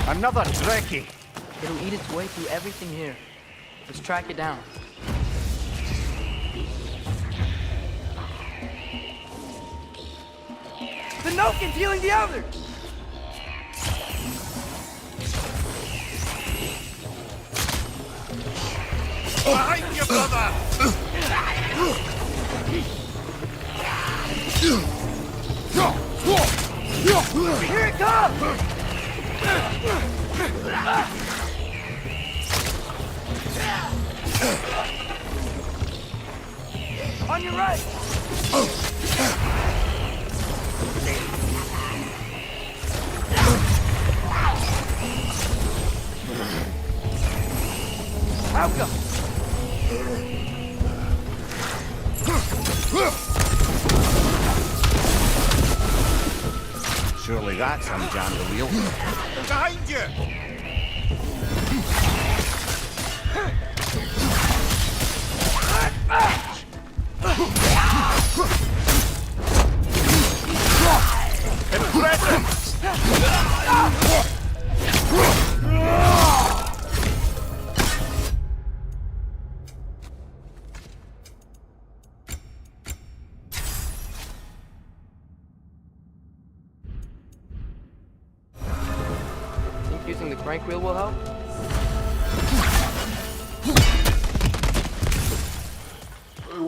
Another Trekkie! It'll eat its way through everything here. Let's track it down. The Nokin's healing the others! Behind you, brother! Here it comes! On your right! Outcome! Surely that's unjammed the wheel. Behind you! Think using the crank wheel will help?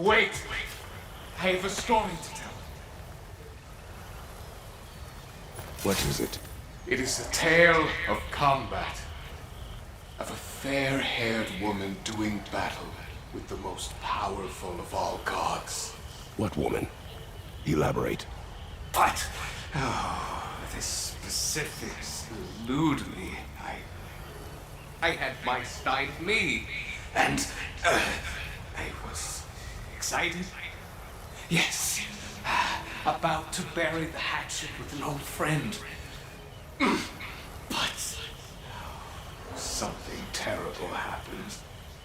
Wait! I have a story to tell. What is it? It is a tale of combat. Of a fair-haired woman doing battle with the most powerful of all gods. What woman? Elaborate. But, the specifics elude me. I had my style me, and I was excited. Yes, about to bury the hatchet with an old friend. But something terrible happened.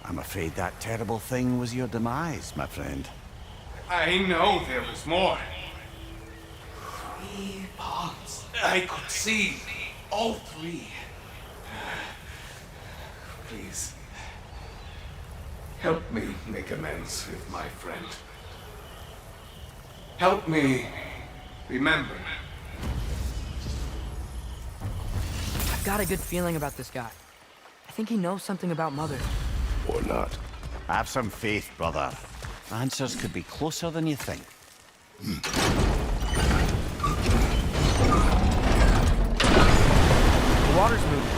I'm afraid that terrible thing was your demise, my friend. I know there was more. 3 ponds. I could see all 3. Please, help me make amends with my friend. Help me remember. I've got a good feeling about this guy. I think he knows something about Mother. Or not. Have some faith, brother. Answers could be closer than you think. The water's moving.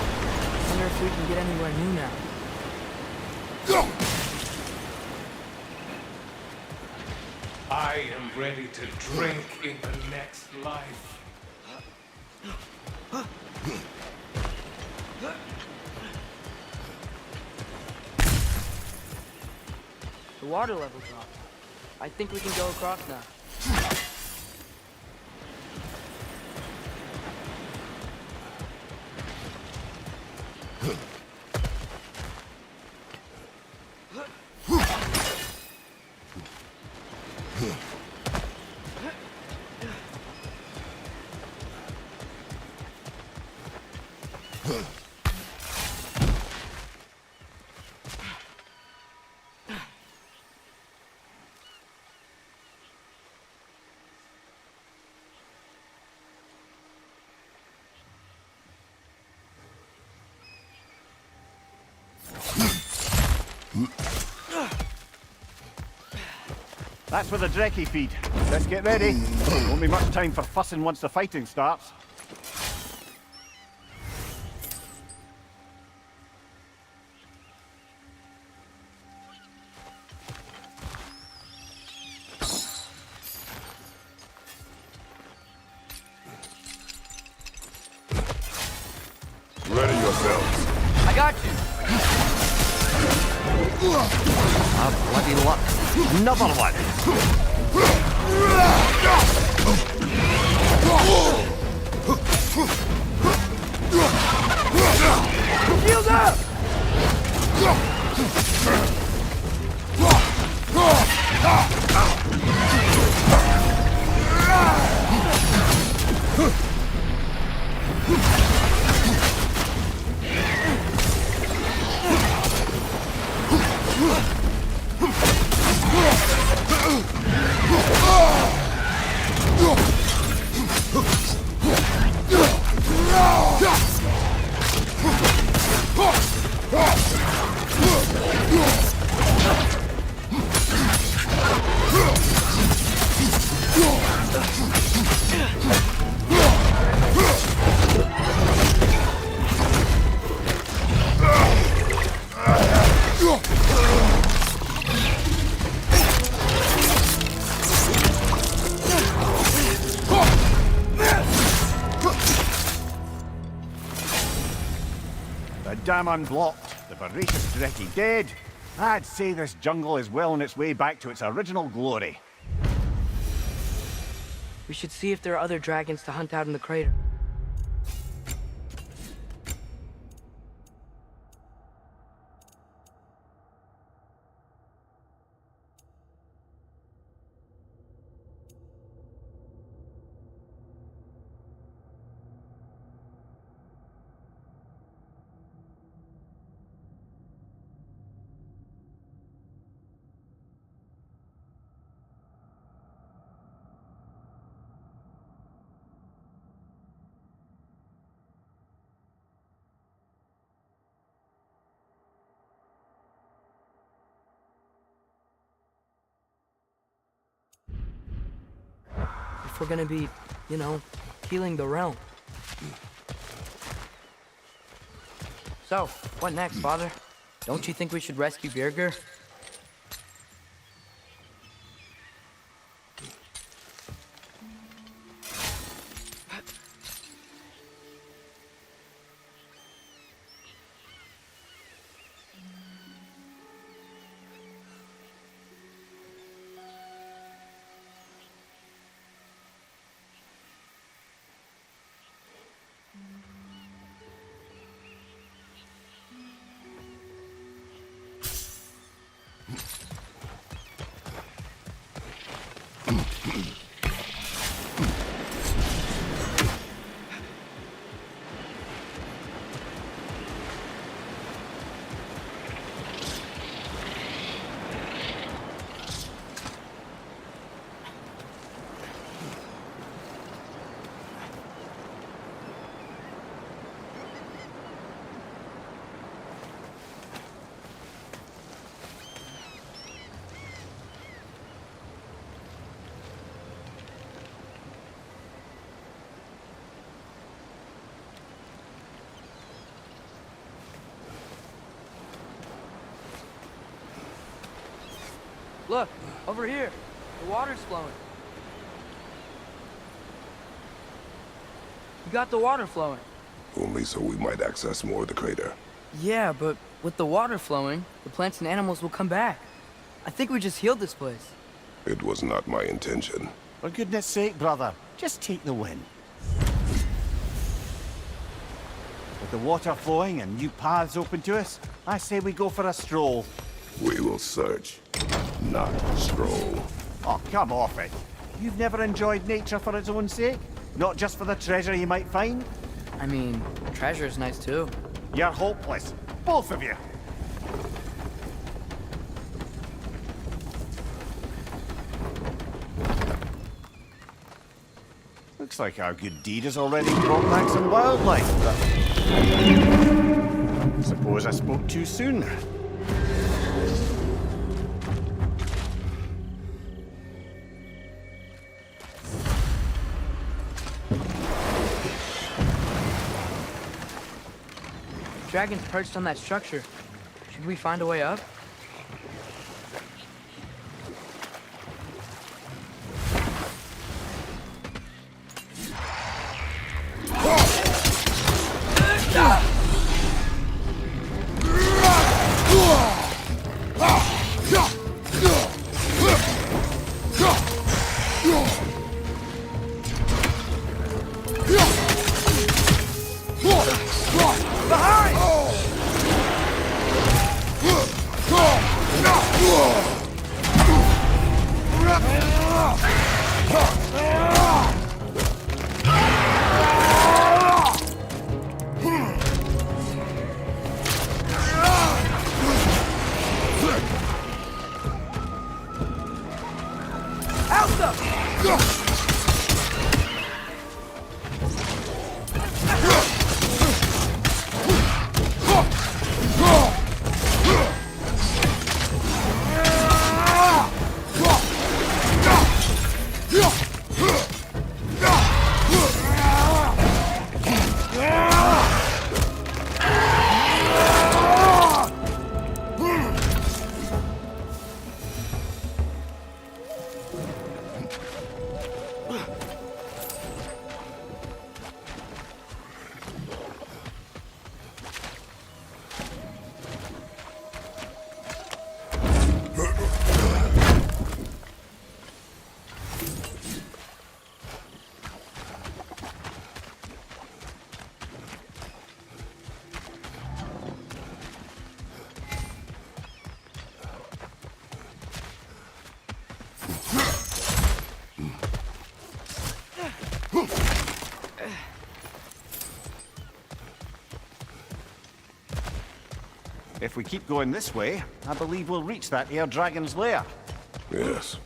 I wonder if we can get anywhere new now. I am ready to drink in the next life. The water level's dropped. I think we can go across now. That's where the Drekkie feed. Let's get ready. Won't be much time for fussing once the fighting starts. Ready yourselves. got you. Ah, bloody luck. Another one. Shield up! The dam unblocked, the voracious Drekkie dead. I'd say this jungle is well on its way back to its original glory. We should see if there are other dragons to hunt out in the crater. If we're gonna be, you know, healing the realm. So, what next, Father? Don't you think we should rescue Birgir? Look, over here. The water's flowing. You got the water flowing. Only so we might access more of the crater. Yeah, but with the water flowing, the plants and animals will come back. I think we just healed this place. It was not my intention. For goodness sake, brother, just take the win. With the water flowing and new paths open to us, I say we go for a stroll. We will search, not stroll. Oh, come off it. You've never enjoyed nature for its own sake? Not just for the treasure you might find? I mean, treasure's nice too. You're hopeless. Both of you. Looks like our good deed has already brought back some wildlife, but... Suppose I spoke too soon. Dragon's perched on that structure. Should we find a way up? If we keep going this way, I believe we'll reach that air dragon's lair. Yes,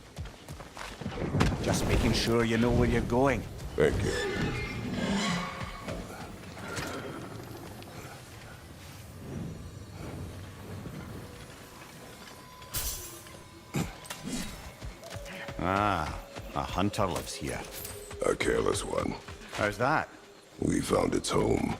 Just making sure you know where you're going. thank you. Ah, a hunter lives here. A careless one. How's that? We found its home.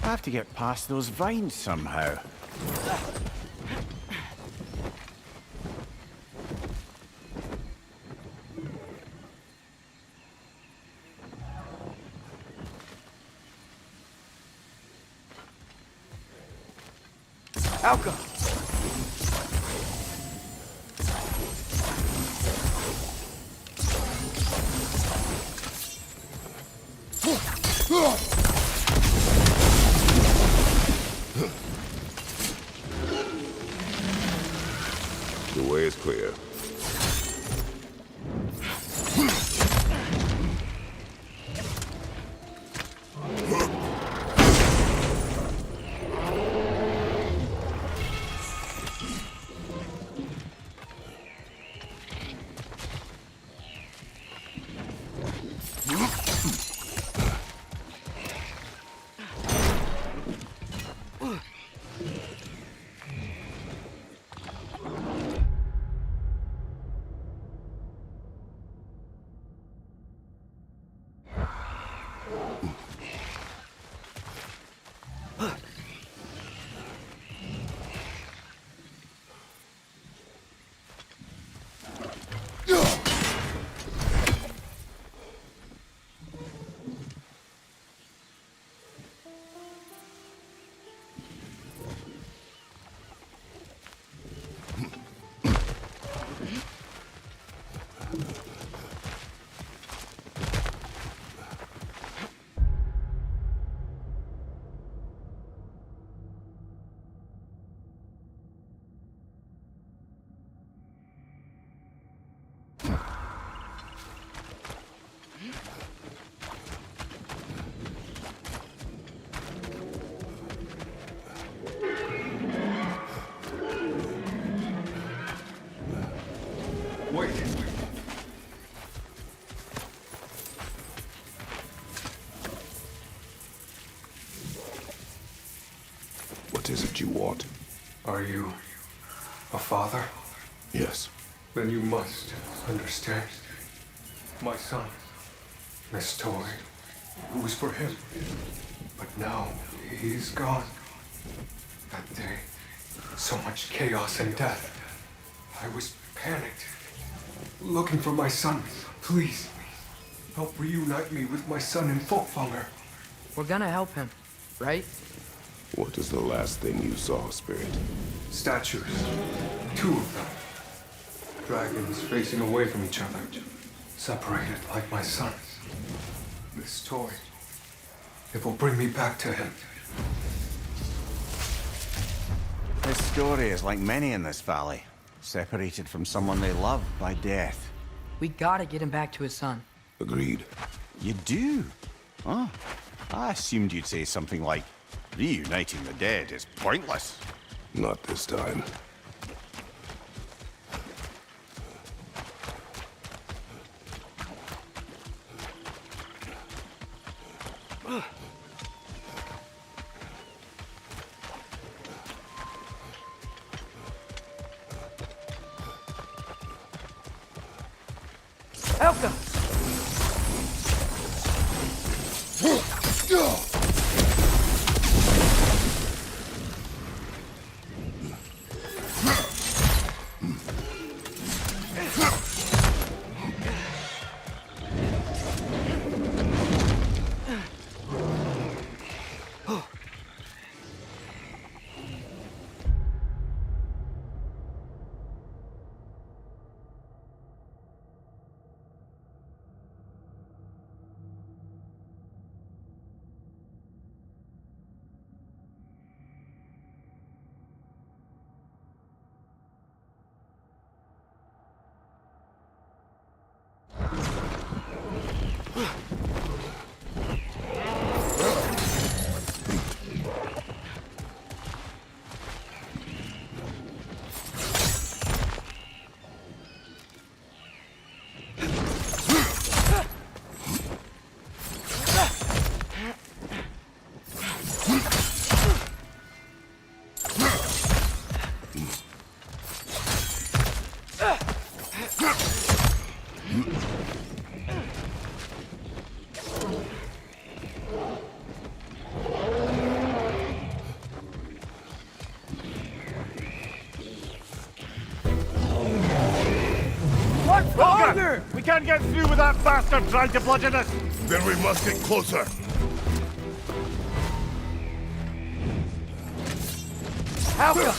I have to get past those vines somehow. Alka! The way is clear. is it you want? Are you a father? Yes. Then you must understand. My son, this toy, it was for him. But now he's gone. That day, so much chaos and death. I was panicked, looking for my son. Please, help reunite me with my son in Folkvanger. We're gonna help him, right? What is the last thing you saw, Spirit? Statues. 2 of them. Dragons facing away from each other. Separated like my son. This toy. It will bring me back to him. His story is like many in this valley. Separated from someone they love by death. We gotta get him back to his son. Agreed. You do? Oh, I assumed you'd say something like, reuniting the dead is pointless. Not this time. Help him! Longer! We can't get through with that bastard trying to bludgeon us! Then we must get closer. Help him!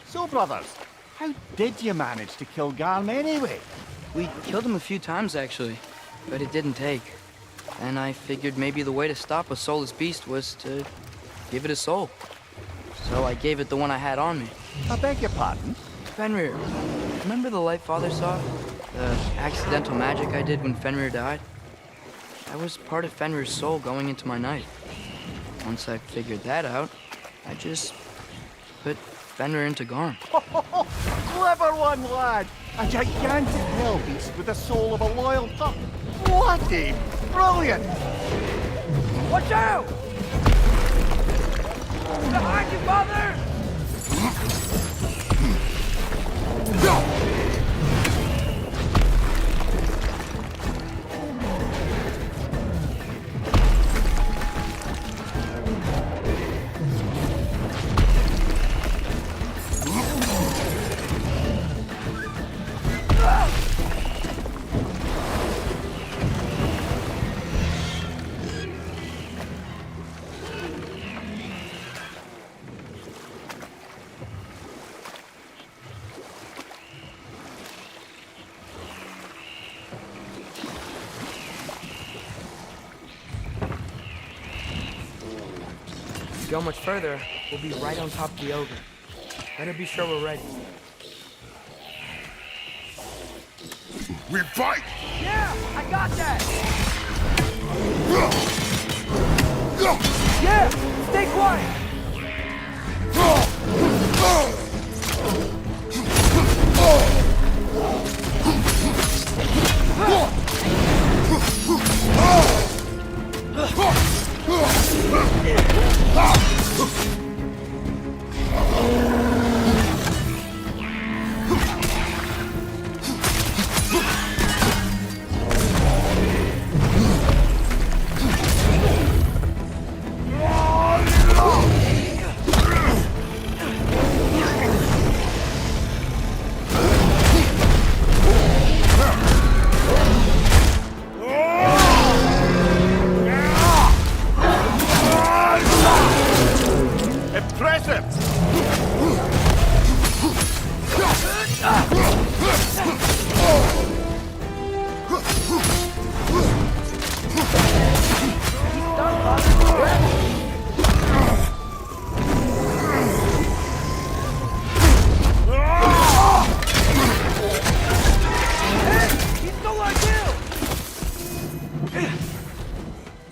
So, brothers, how did you manage to kill Garm anyway? We killed him a few times, actually, but it didn't take. And I figured maybe the way to stop a soulless beast was to give it a soul. So I gave it the one I had on me. I beg your pardon? Fenrir, remember the light Father saw? The accidental magic I did when Fenrir died? That was part of Fenrir's soul going into my knife. Once I figured that out, I just put Fenrir into Garm. Clever one, lad! A gigantic hell beast with the soul of a loyal pup. Bloody brilliant! Watch out! Behind you, Father! Go much further, we'll be right on top of the ogre. Better be sure we're ready. We fight! Yeah, I got that! Yeah, stay quiet! Impressive!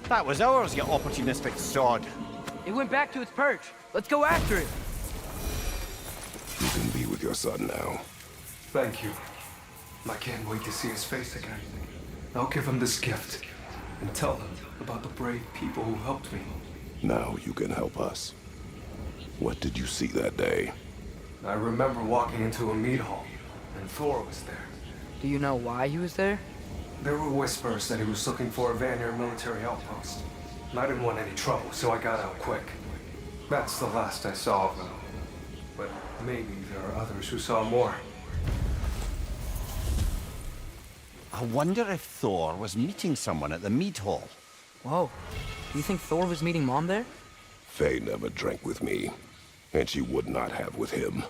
That was ours, you opportunistic sod. It went back to its perch. Let's go after it. You can be with your son now. Thank you. I can't wait to see his face again. I'll give him this gift and tell him about the brave people who helped me. Now you can help us. What did you see that day? I remember walking into a meat hall, and Thor was there. Do you know why he was there? There were whispers that he was looking for a Vanir military outpost. I didn't want any trouble, so I got out quick. That's the last I saw of him. But maybe there are others who saw more. I wonder if Thor was meeting someone at the mead hall. Whoa. Do you think Thor was meeting Mom there? Faye never drank with me, and she would not have with him.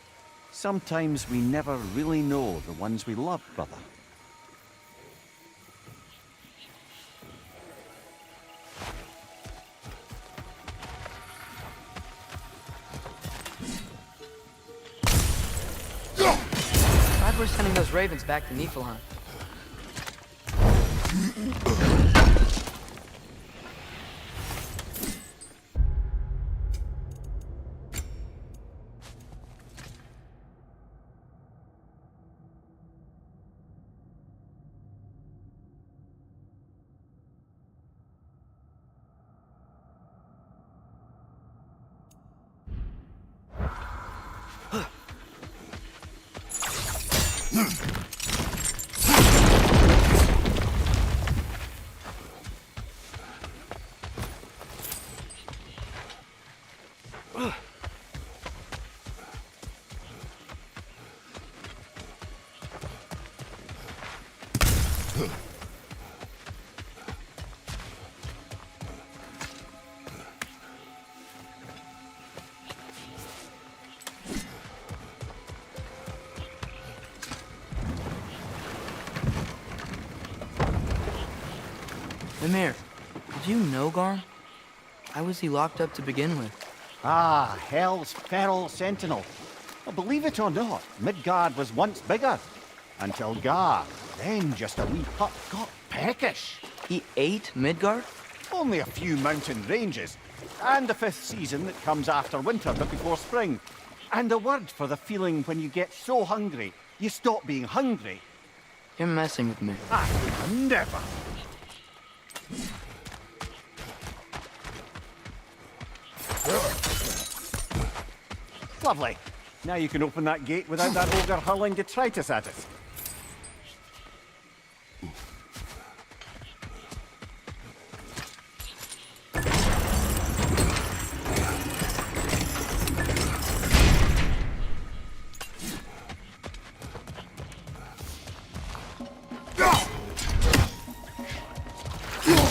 Sometimes we never really know the ones we love, brother. Glad we're sending those ravens back to Niflheim. Mimir, did you know Garm? Why was he locked up to begin with? Ah, Hell's feral sentinel. Well, believe it or not, Midgard was once bigger. Until Gar, then just a wee pup, got peckish. He ate Midgard? Only a few mountain ranges. And the fifth season that comes after winter but before spring. And a word for the feeling when you get so hungry, you stop being hungry. You're messing with me. I would never. Lovely. Now you can open that gate without that ogre hurling detritus at us.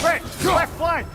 Hey, left flank!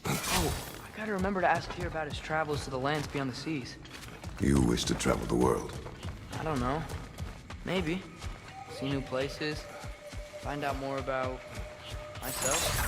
I gotta remember to ask Tyr about his travels to the lands beyond the seas. You wish to travel the world. I don't know. Maybe. See new places. Find out more about myself.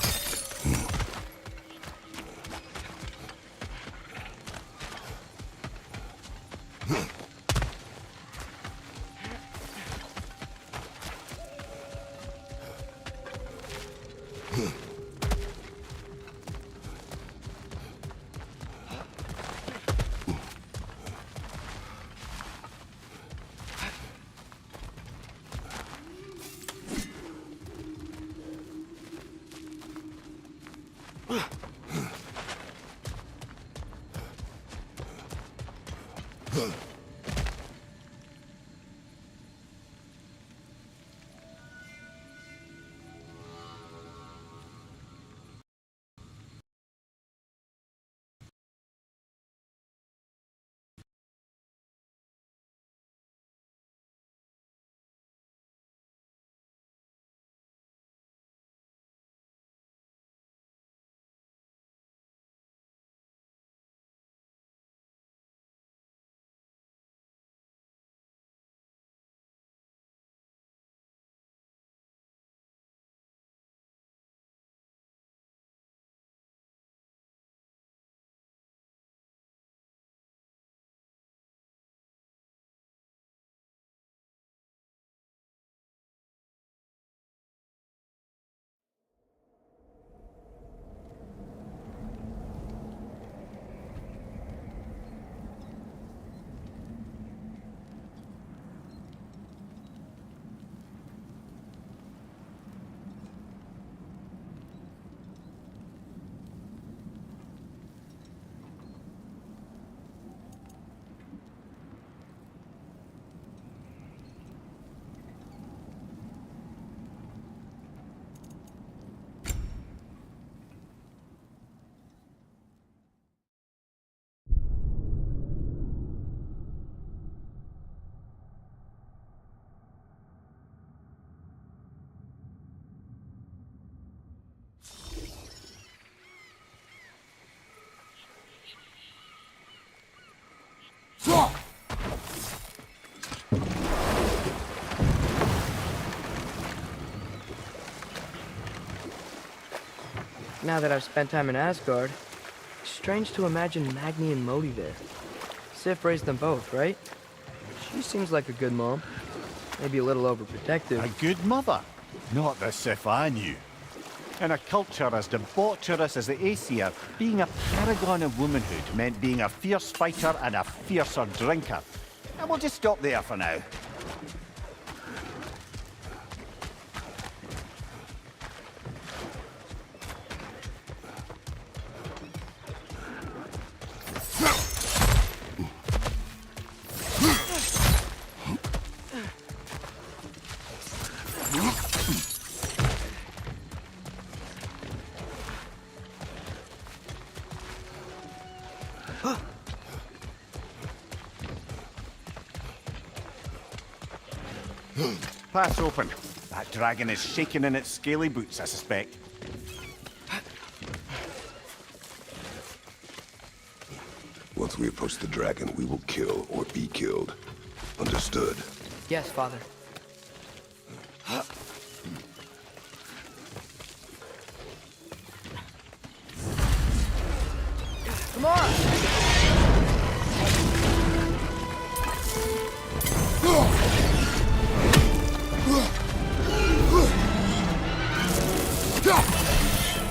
Now that I've spent time in Asgard, it's strange to imagine Magni and Modi there. Sif raised them both, right? She seems like a good mom. Maybe a little overprotective. A good mother. Not the Sif I knew. In a culture as debaucherous as the Aesir, being a paragon of womanhood meant being a fierce fighter and a fiercer drinker. And we'll just stop there for now. Pass open. That dragon is shaking in its scaly boots, I suspect. Once we approach the dragon, we will kill or be killed. Understood? Yes, Father. Come on!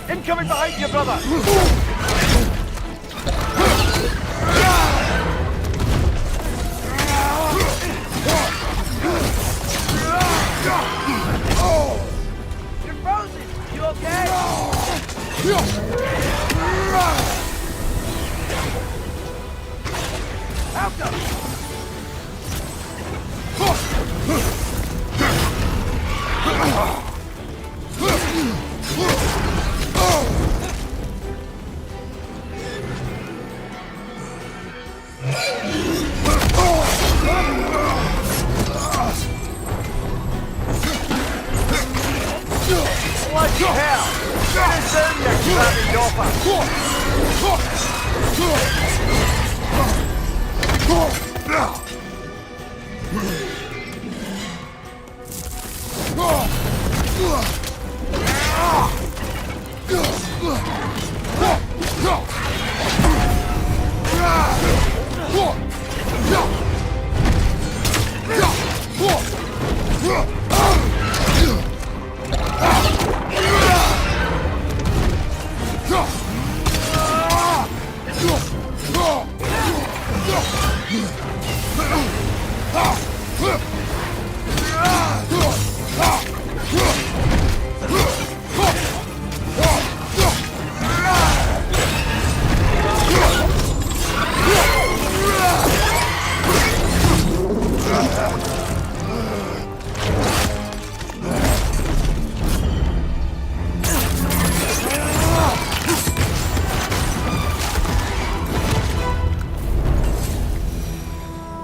Incoming behind you, brother! You're frozen! You okay? Bloody hell! Finish him, you crabby dopper!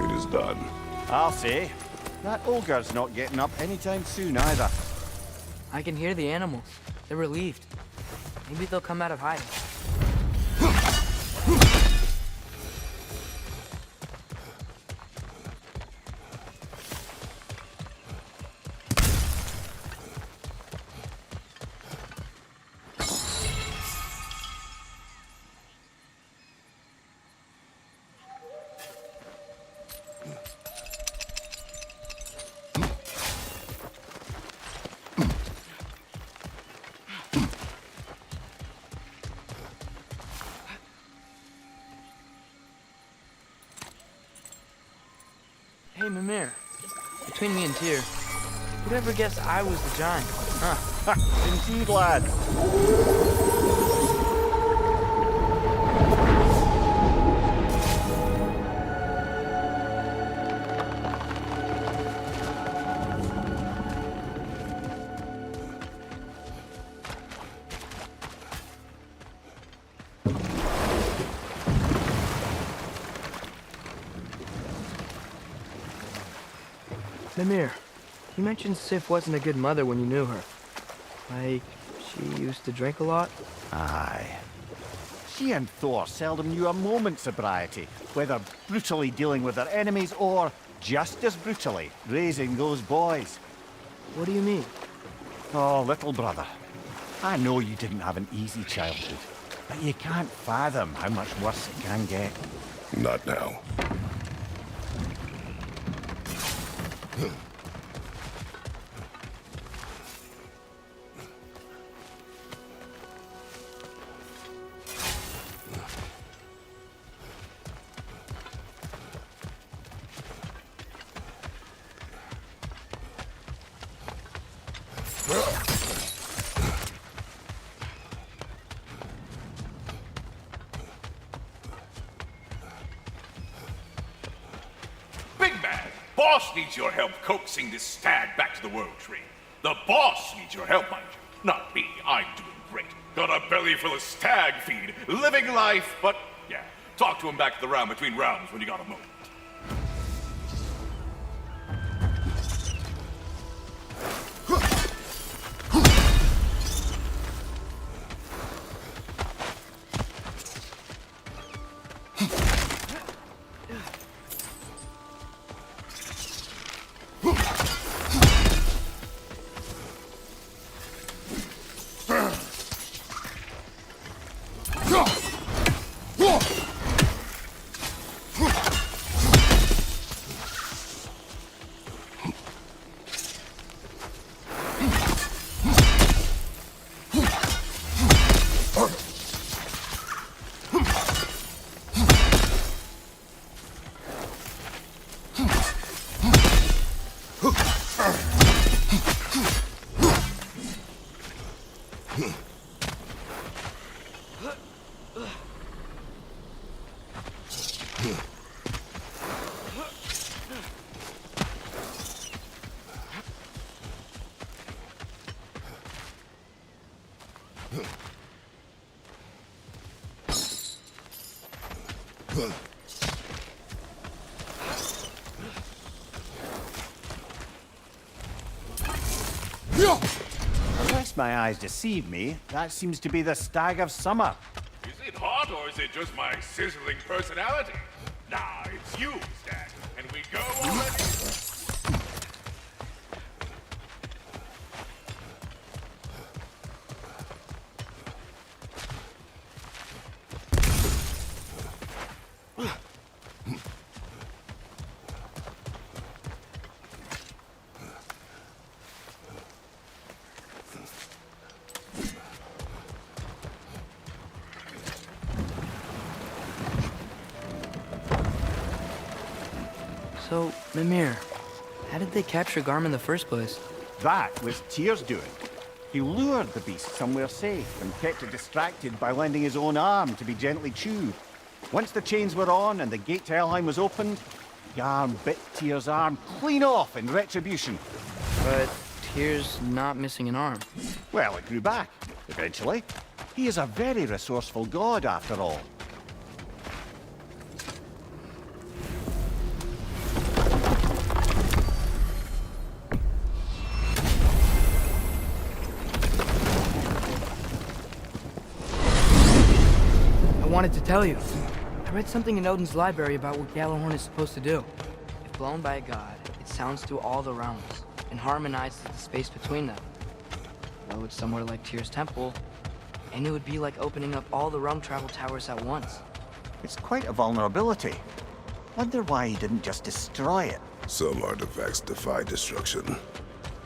It is done. I'll say, that ogre's not getting up anytime soon either. I can hear the animals. They're relieved. Maybe they'll come out of hiding. Hey, Mimir. Between me and Tyr, who'd ever guess I was the giant? Huh? Indeed, lad. Mimir, you mentioned Sif wasn't a good mother when you knew her. Like, she used to drink a lot? Aye. She and Thor seldom knew a moment's sobriety, whether brutally dealing with their enemies or, just as brutally, raising those boys. What do you mean? Oh, little brother. I know you didn't have an easy childhood, but you can't fathom how much worse it can get. Not now. Big man, boss needs your help coaxing this stag back to the World Tree. The boss needs your help, mind you. Not me, I'm doing great. Got a belly full of stag feed, living life, but yeah, talk to him back at the round between rounds when you got a moment. Unless my eyes deceive me, that seems to be the stag of summer. Is it hot or is it just my sizzling personality? Nah, it's you, Stag. And we go already? So, Mimir, how did they capture Garm in the first place? That was Tyr's doing. He lured the beast somewhere safe and kept it distracted by lending his own arm to be gently chewed. Once the chains were on and the gate to Helheim was opened, Garm bit Tyr's arm clean off in retribution. But Tyr's not missing an arm. Well, it grew back, eventually. He is a very resourceful god, after all. I wanted to tell you. I read something in Odin's library about what Gjallarhorn is supposed to do. If blown by a god, it sounds through all the realms and harmonizes the space between them. Though it's somewhere like Tyr's temple, and it would be like opening up all the realm travel towers at once. It's quite a vulnerability. Wonder why he didn't just destroy it. Some artifacts defy destruction.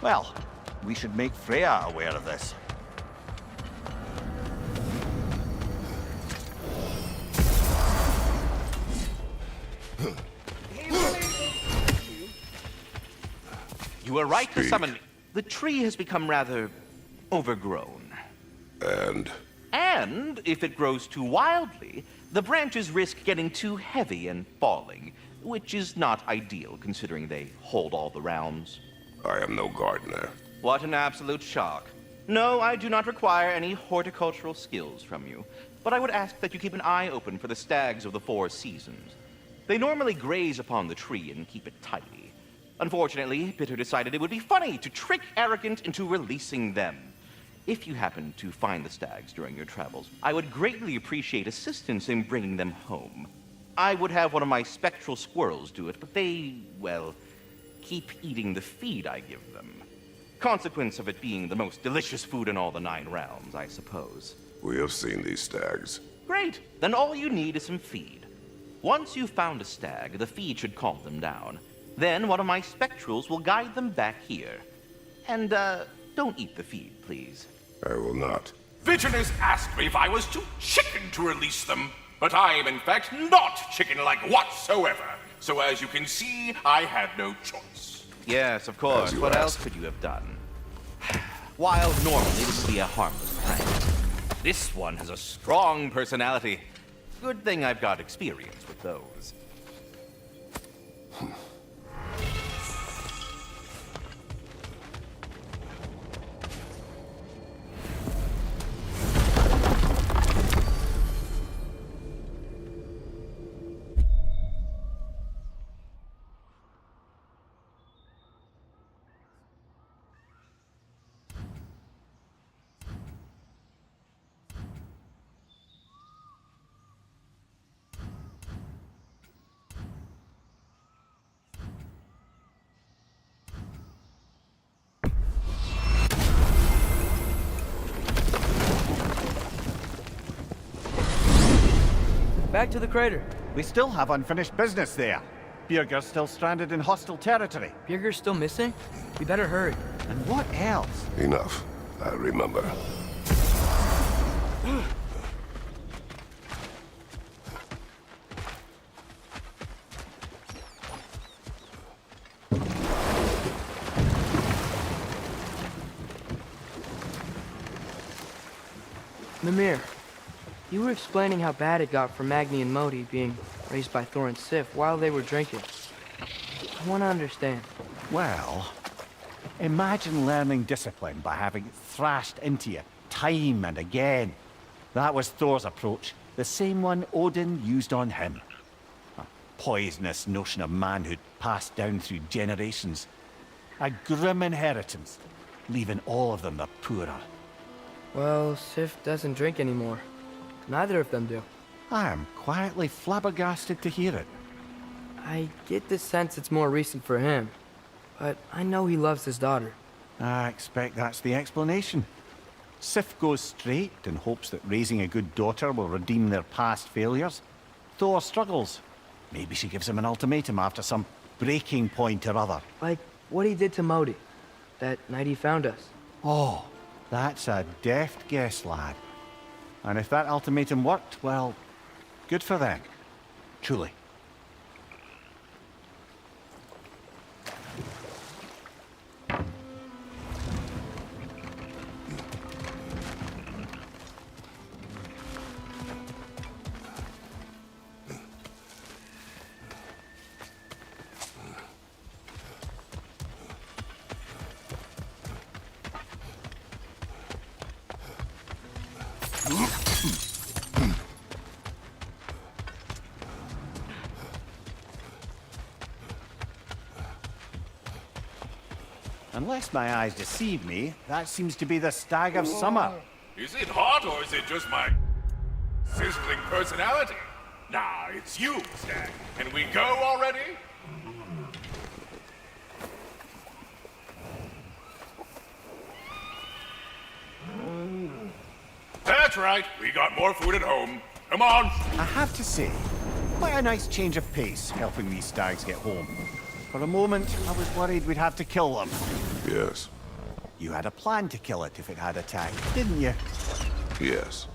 Well, we should make Freya aware of this. You were right to Speak. summon me. The tree has become rather overgrown. And if it grows too wildly, the branches risk getting too heavy and falling, which is not ideal considering they hold all the realms. I am no gardener. What an absolute shock. No, I do not require any horticultural skills from you, but I would ask that you keep an eye open for the stags of the four seasons. They normally graze upon the tree and keep it tidy. Unfortunately, Bitter decided it would be funny to trick Arrogant into releasing them. If you happen to find the stags during your travels, I would greatly appreciate assistance in bringing them home. I would have one of my spectral squirrels do it, but they, well, keep eating the feed I give them. Consequence of it being the most delicious food in all the 9 realms, I suppose. We have seen these stags. Great, then all you need is some feed. Once you've found a stag, the feed should calm them down. Then one of my spectrals will guide them back here. And, don't eat the feed, please. I will not. Vigilus asked me if I was too chicken to release them, but I am in fact not chicken-like whatsoever. So as you can see, I had no choice. Yes, of course. As you What else asked. could you have done? While normally this would be a harmless prank, this one has a strong personality. Good thing I've got experience with those. back to the crater. We still have unfinished business there. Bjerger's still stranded in hostile territory. Bjerger's still missing? We better hurry. And what else? Enough. I remember. Mimir, you were explaining how bad it got for Magni and Modi being raised by Thor and Sif while they were drinking. I want to understand. Well, imagine learning discipline by having it thrashed into you time and again. That was Thor's approach, the same one Odin used on him. A poisonous notion of manhood passed down through generations. A grim inheritance, leaving all of them the poorer. Well, Sif doesn't drink anymore. Neither of them do. I am quietly flabbergasted to hear it. I get the sense it's more recent for him, but I know he loves his daughter. I expect that's the explanation. Sif goes straight and hopes that raising a good daughter will redeem their past failures. Thor struggles. Maybe she gives him an ultimatum after some breaking point or other. Like what he did to Modi, that night he found us. Oh, that's a deft guess, lad. And if that ultimatum worked, well, good for them. Truly. Unless my eyes deceive me, that seems to be the Stag of Summer. Is it hot or is it just my sizzling personality? Nah, it's you, Stag. Can we go already? That's right. We got more food at home. Come on. I have to say, quite a nice change of pace helping these stags get home. For a moment, I was worried we'd have to kill them. Yes. You had a plan to kill it if it had attacked, didn't you? Yes.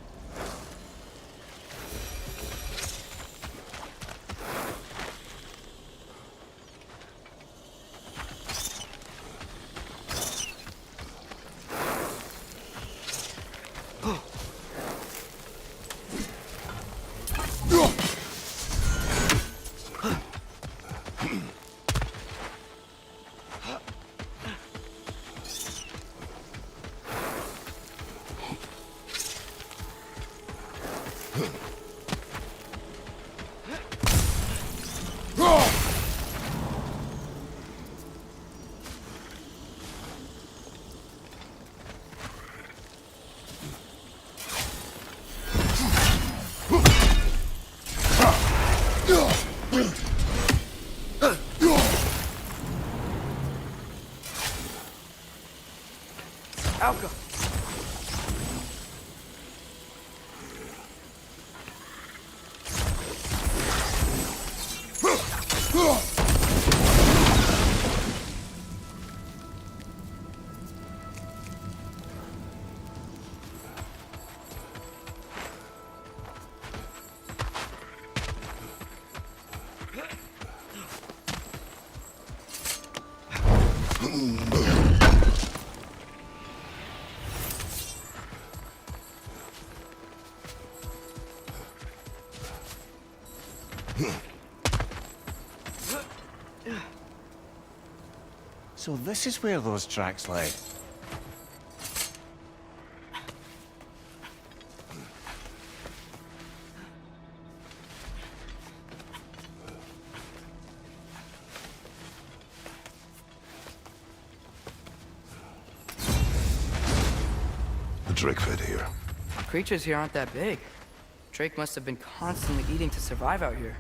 Alka! So this is where those tracks led. The Drake fed here. Creatures here aren't that big. Drake must have been constantly eating to survive out here.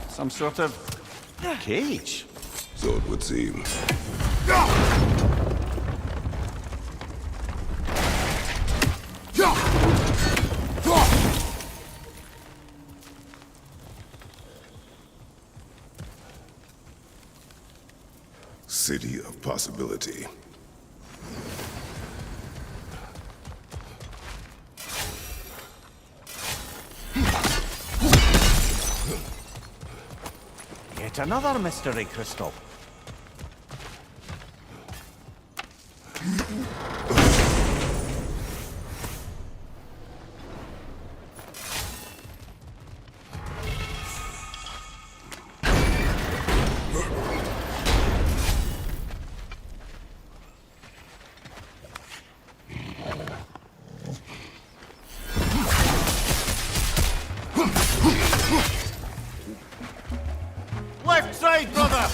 Some sort of cage. So it would seem. City of Possibility. Yet another mystery crystal. Left side, brother!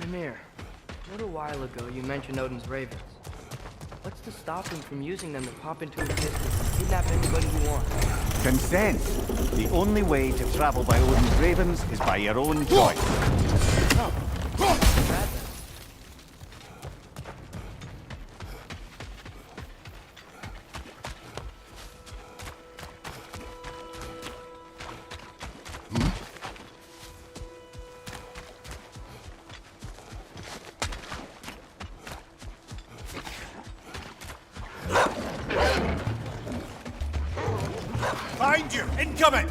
Mimir, a little while ago you mentioned Odin's ravens. What's to stop him from using them to pop into existence and kidnap anybody he wants? Consent. The only way to travel by Odin's ravens is by your own choice. Oh, bad then. Behind you! Incoming!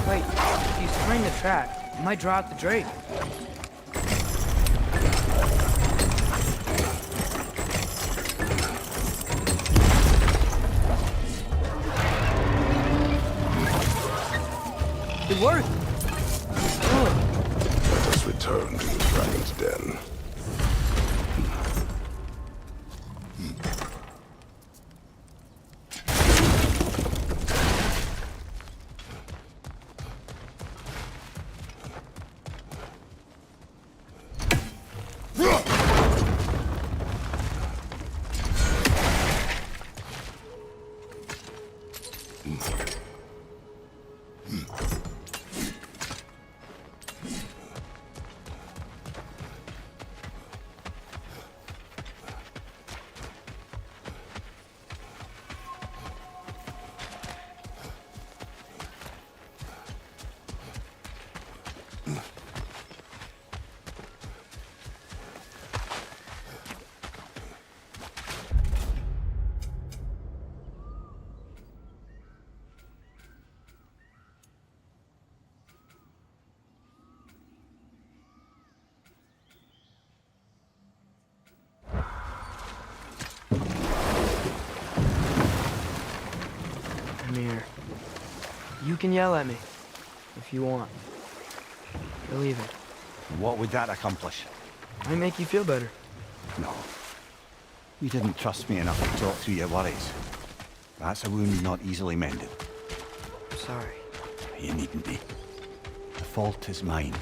Wait, if you spring the trap, it might draw out the Drake. It worked! Let us return to the dragon's den. You can yell at me if you want. Believe it. What would that accomplish? Might make you feel better. No. You didn't trust me enough to talk through your worries. That's a wound not easily mended. Sorry. You needn't be. The fault is mine.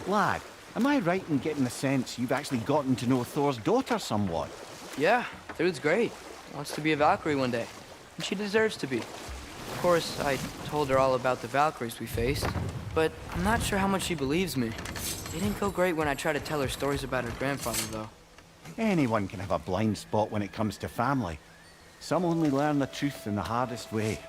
Lad, am I right in getting the sense you've actually gotten to know Thor's daughter somewhat? Yeah, dude's great. Wants to be a Valkyrie one day. And she deserves to be. Of course, I told her all about the Valkyries we faced, but I'm not sure how much she believes me. It didn't go great when I tried to tell her stories about her grandfather, though. Anyone can have a blind spot when it comes to family. Some only learn the truth in the hardest way.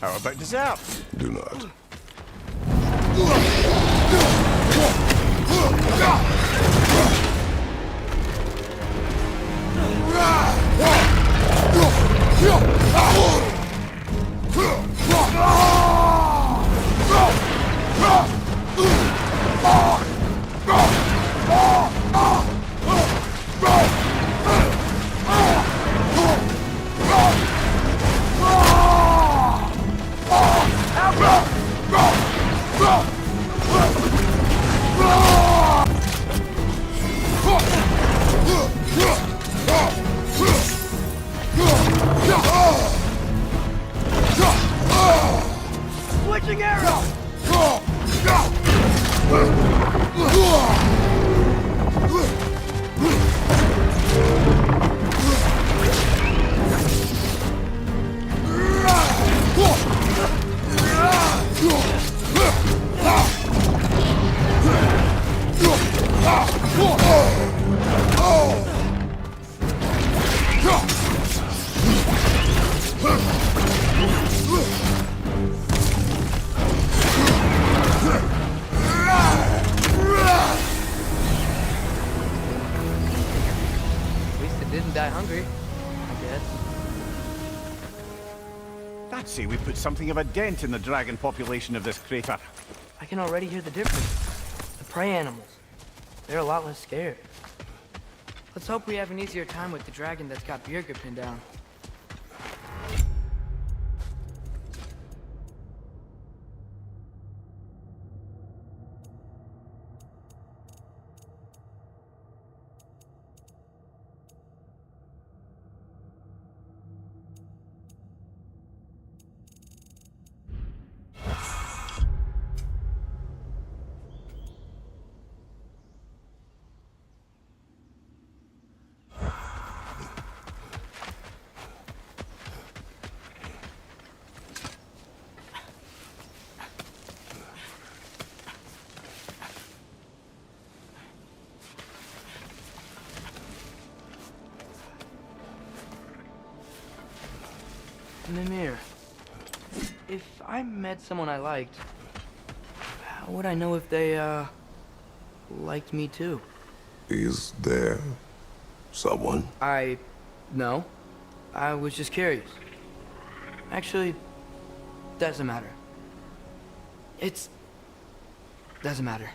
How about dessert? Do not. Switching arrows! Didn't die hungry, I guess. I'd say we put something of a dent in the dragon population of this crater. I can already hear the difference. The prey animals. They're a lot less scared. Let's hope we have an easier time with the dragon that's got Birgit pinned down. Mimir, if I met someone I liked, how would I know if they, liked me too? Is there someone? No. I was just curious. Actually, doesn't matter. Doesn't matter.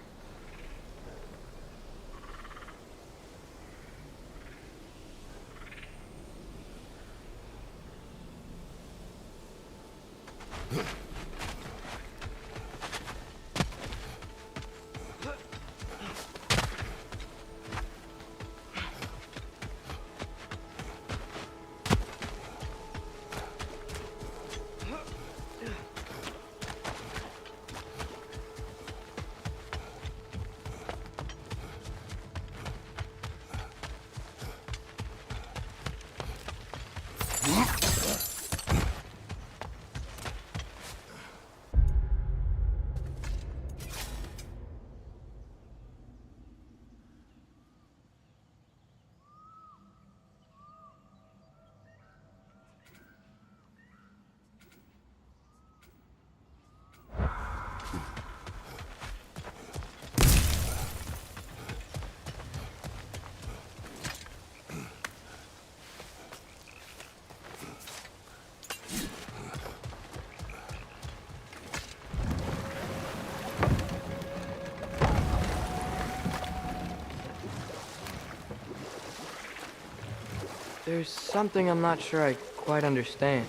There's something I'm not sure I quite understand.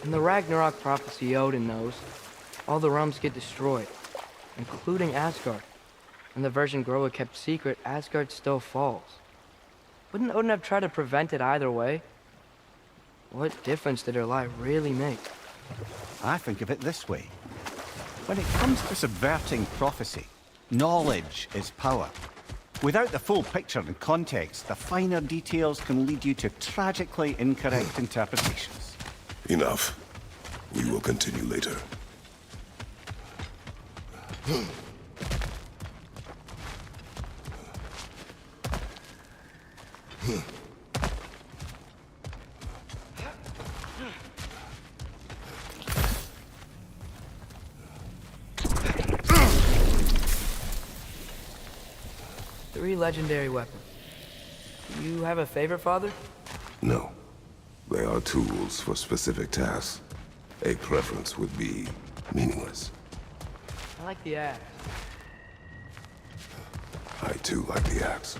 In the Ragnarok prophecy Odin knows, all the realms get destroyed, including Asgard. In the version Groa kept secret, Asgard still falls. Wouldn't Odin have tried to prevent it either way? What difference did her lie really make? I think of it this way. When it comes to subverting prophecy, knowledge is power. Without the full picture and context, the finer details can lead you to tragically incorrect interpretations. Enough. We will continue later. Three legendary weapons. Do you have a favorite, Father? No. They are tools for specific tasks. A preference would be meaningless. I like the axe. I too like the axe.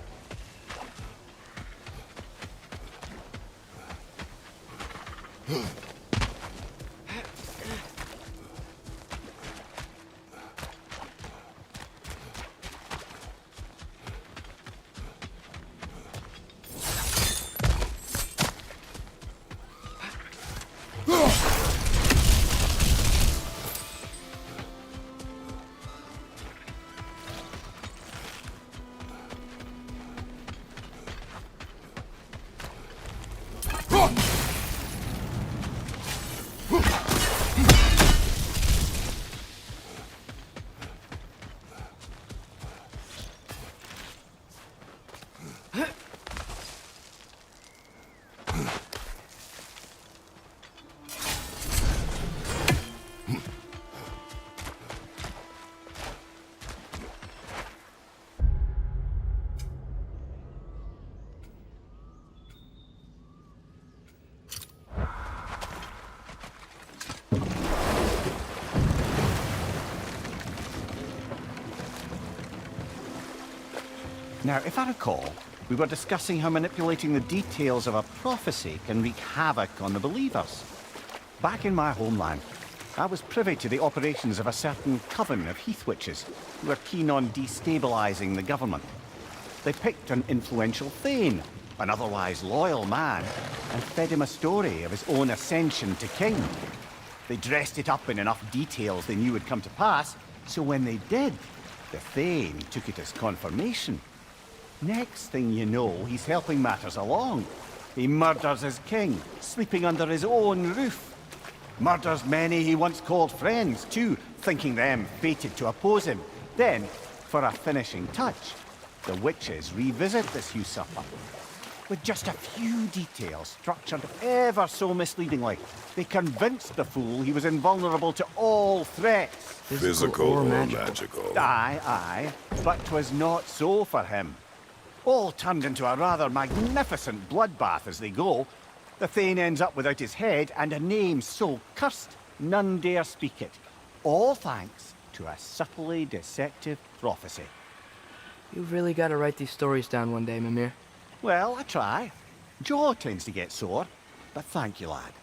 Now, if I recall, we were discussing how manipulating the details of a prophecy can wreak havoc on the believers. Back in my homeland, I was privy to the operations of a certain coven of heath witches who were keen on destabilizing the government. They picked an influential Thane, an otherwise loyal man, and fed him a story of his own ascension to king. They dressed it up in enough details they knew would come to pass, so when they did, the Thane took it as confirmation. Next thing you know, he's helping matters along. He murders his king, sleeping under his own roof. Murders many he once called friends, too, thinking them fated to oppose him. Then, for a finishing touch, the witches revisit this usurper. With just a few details structured ever so misleadingly, they convinced the fool he was invulnerable to all threats. Physical or magical? Aye, but 'twas not so for him. All turned into a rather magnificent bloodbath as they go. The Thane ends up without his head and a name so cursed none dare speak it. All thanks to a subtly deceptive prophecy. You've really got to write these stories down one day, Mimir. Well, I try. Jaw tends to get sore, but thank you, lad.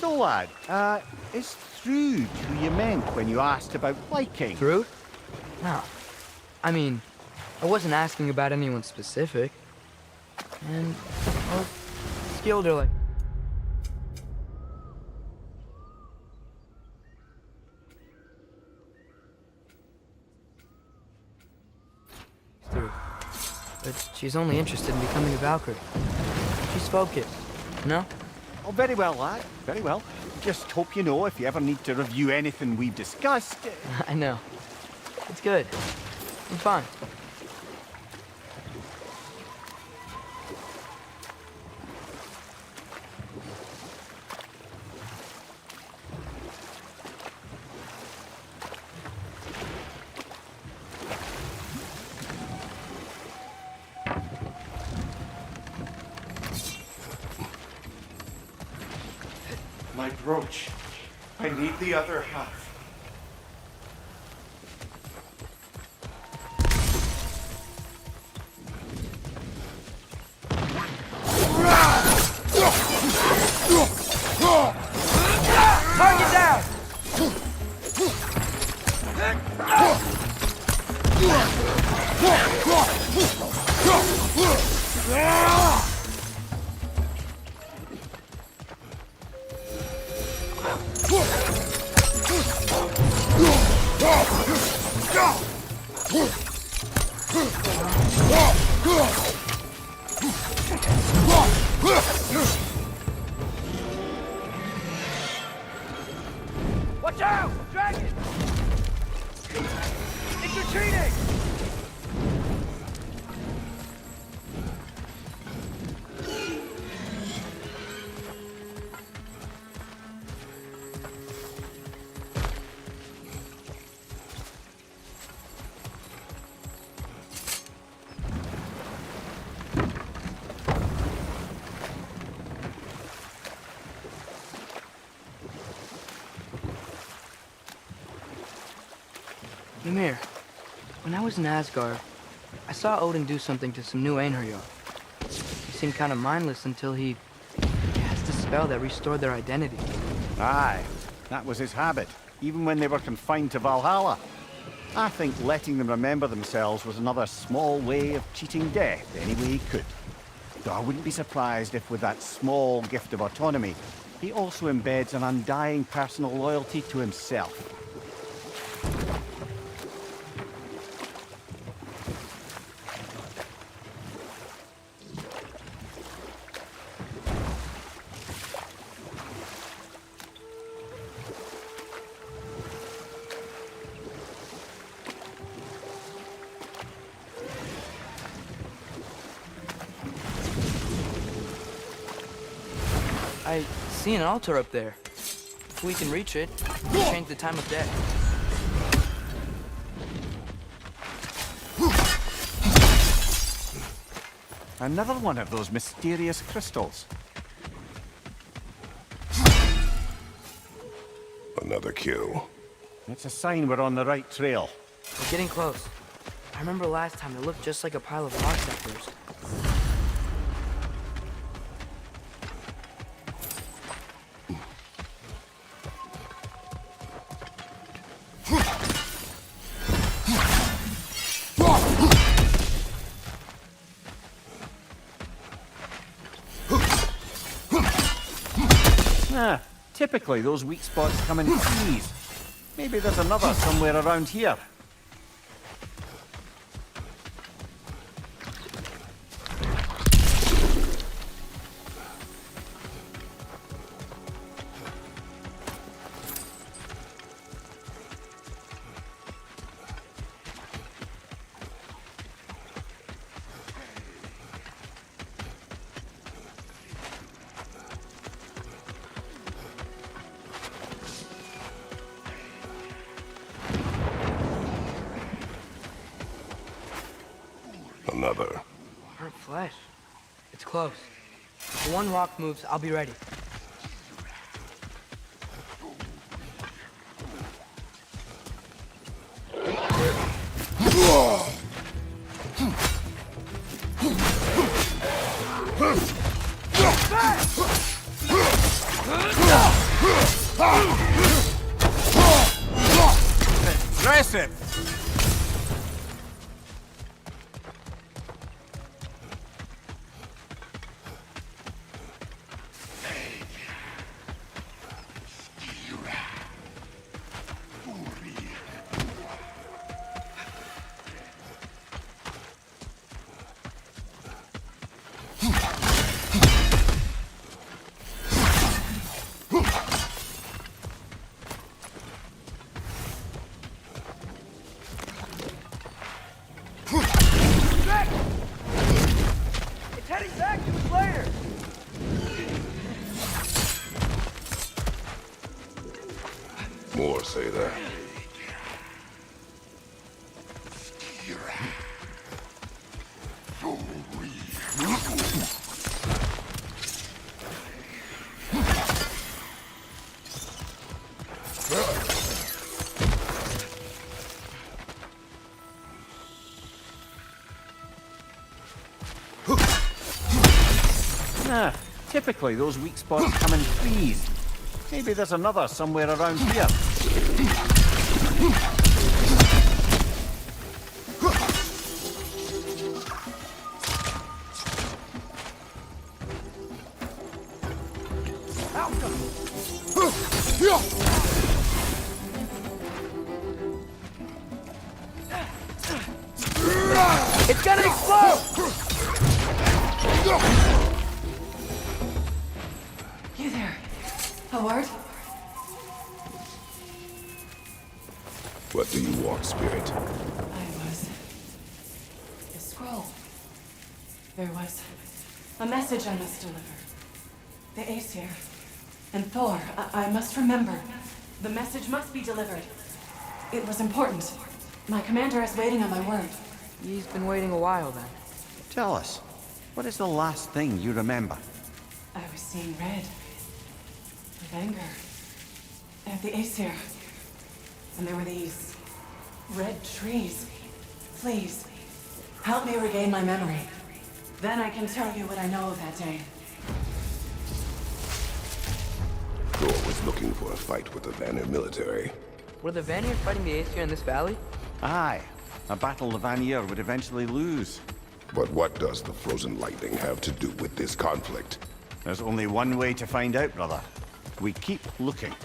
So, lad, is Thrud who you meant when you asked about liking? Through? No. I mean, I wasn't asking about anyone specific. And, well, skilled are like... Through. But she's only interested in becoming a Valkyrie. She's focused, you know? Oh, very well, lad. Very well. Just hope you know if you ever need to review anything we've discussed. I know. It's good. I'm fine. My brooch. I need the other half. Target down! Watch out! Dragon! It's retreating! Ymir, when I was in Asgard, I saw Odin do something to some new Einherjar. He seemed kind of mindless until he cast a spell that restored their identity. Aye, that was his habit, even when they were confined to Valhalla. I think letting them remember themselves was another small way of cheating death any way he could. Though I wouldn't be surprised if with that small gift of autonomy, he also embeds an undying personal loyalty to himself. I see an altar up there. If we can reach it, we'll change the time of day. Another one of those mysterious crystals. Another kill. It's a sign we're on the right trail. We're getting close. I remember last time it looked just like a pile of rocks at first. Typically those weak spots come in threes. Maybe there's another somewhere around here. Another. Burnt flesh. It's close. If one rock moves, I'll be ready. Dress him! It's heading back to its lair! More say that. Ah, typically those weak spots come in threes. Maybe there's another somewhere around here. It's gonna explode! You there. Howard? What do you want, Spirit? The scroll. There was a message I must deliver. The Aesir and Thor. I must remember. The message must be delivered. It was important. My commander is waiting on my word. He's been waiting a while then. Tell us, what is the last thing you remember? I was seeing red. With anger. At the Aesir. And there were these red trees. Please, help me regain my memory. Then I can tell you what I know of that day. Thor was looking for a fight with the Vanir military. Were the Vanir fighting the Aesir in this valley? Aye, a battle the Vanir would eventually lose. But what does the frozen lightning have to do with this conflict? There's only one way to find out, brother. We keep looking.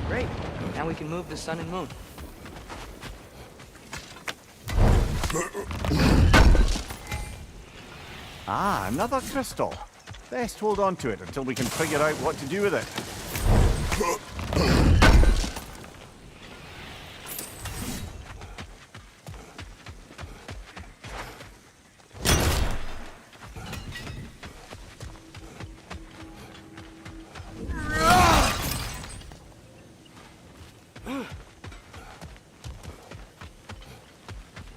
Great. Now we can move the sun and moon. Ah, another crystal. Best hold on to it until we can figure out what to do with it.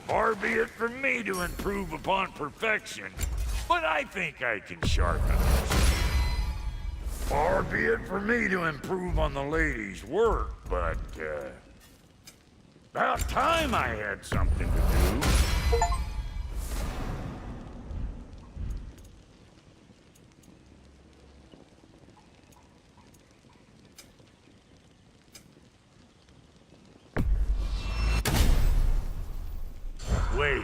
Far be it from me to improve upon perfection, but I think I can sharpen it. Far be it from me to improve on the lady's work, but, about time I had something to do. Wait.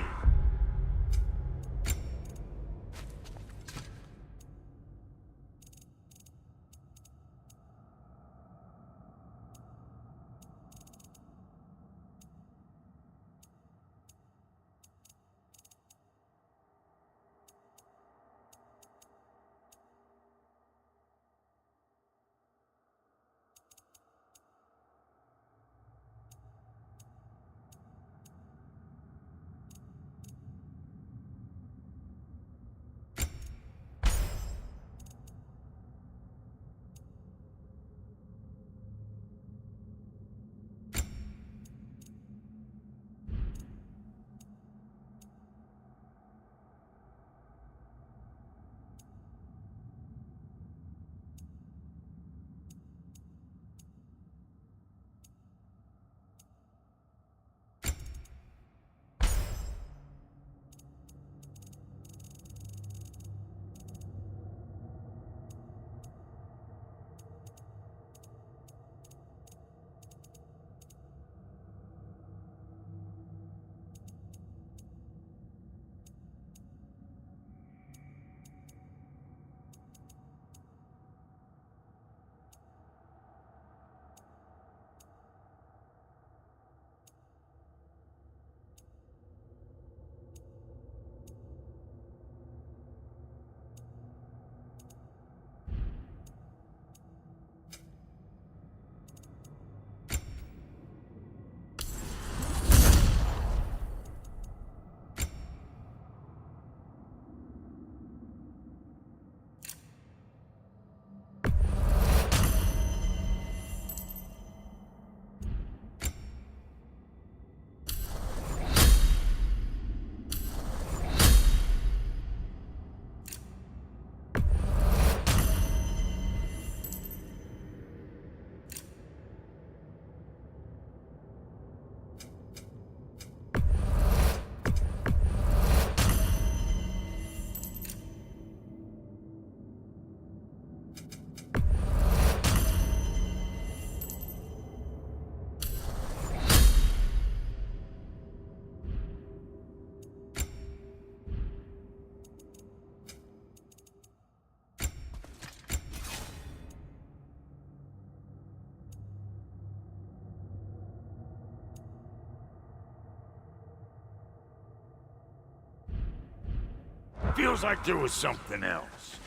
Feels like there was something else.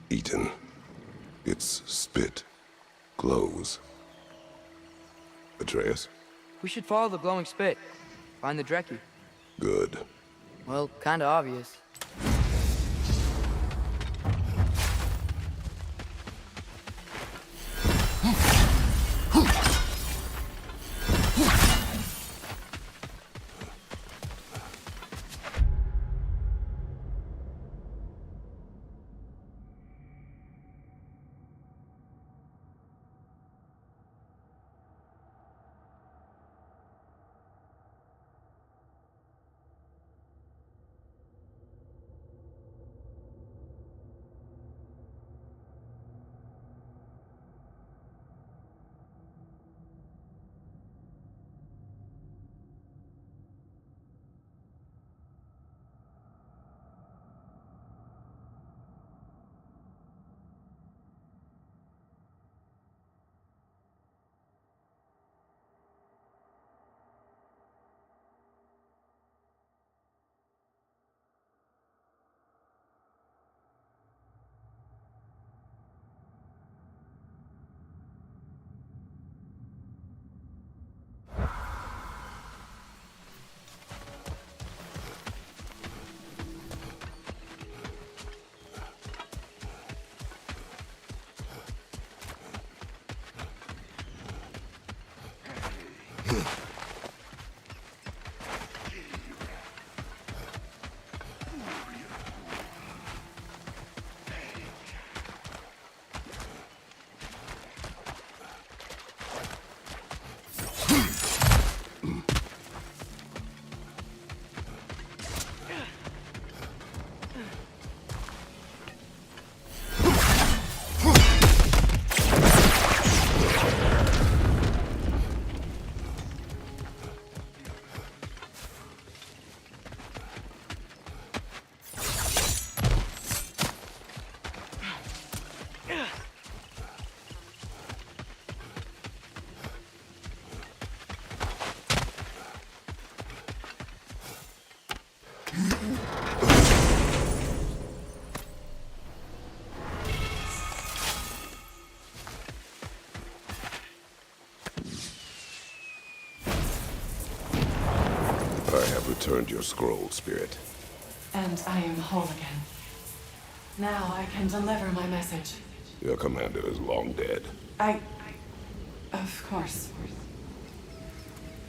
Eaten. Its spit glows. Atreus? We should follow the glowing spit. Find the Dreki. Good. Well, kinda obvious. I have returned your scroll, Spirit. And I am whole again. Now I can deliver my message. Your commander is long dead. Of course.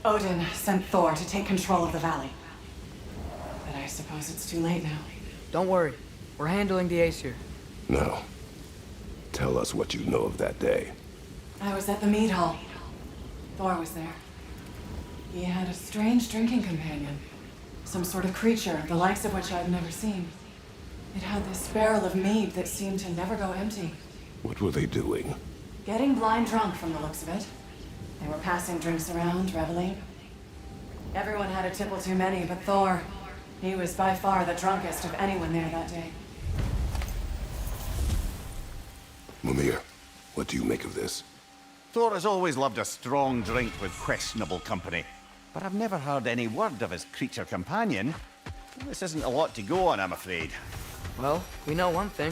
Odin sent Thor to take control of the valley. But I suppose it's too late now. Don't worry. We're handling the Aesir. Now, tell us what you know of that day. I was at the mead hall. Thor was there. He had a strange drinking companion. Some sort of creature, the likes of which I've never seen. It had this barrel of mead that seemed to never go empty. What were they doing? Getting blind drunk from the looks of it. They were passing drinks around, reveling. Everyone had a tipple too many, but Thor, he was by far the drunkest of anyone there that day. Mimir, what do you make of this? Thor has always loved a strong drink with questionable company, but I've never heard any word of his creature companion. This isn't a lot to go on, I'm afraid. Well, we know one thing.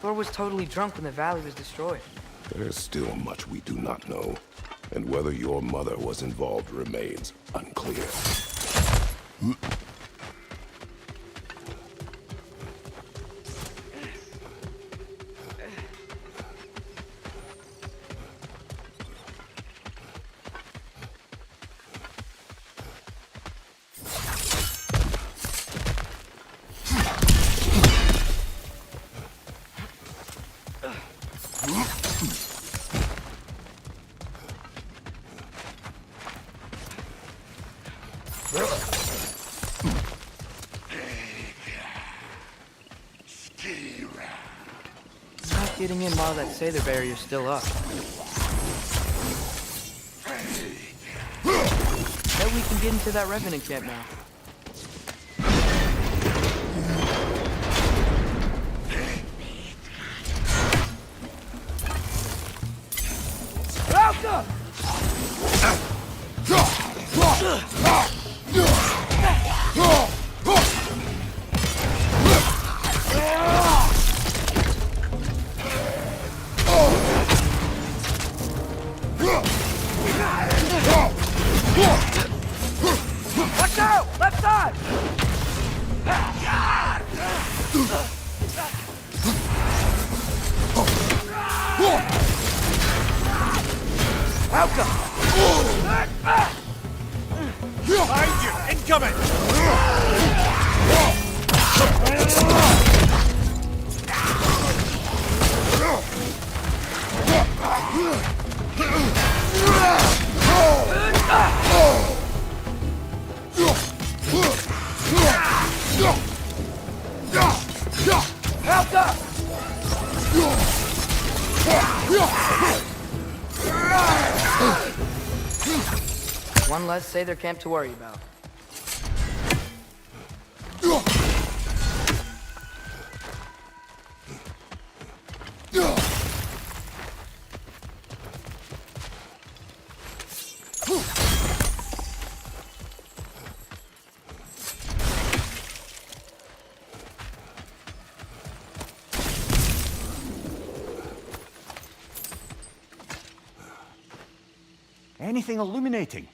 Thor was totally drunk when the valley was destroyed. There's still much we do not know, and whether your mother was involved remains unclear. I'm not getting in while that Sather barrier's still up. Bet we can get into that Revenant camp now. Watch out! Left side! Welcome! Behind you! Incoming! Help up! One less Sather camp to worry about. Anything illuminating?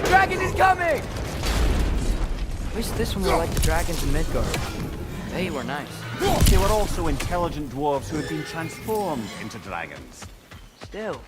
Dragon is coming! Wish this one were like the dragons in Midgard. They were nice. They were also intelligent dwarves who had been transformed into dragons. Still.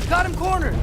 Got him cornered!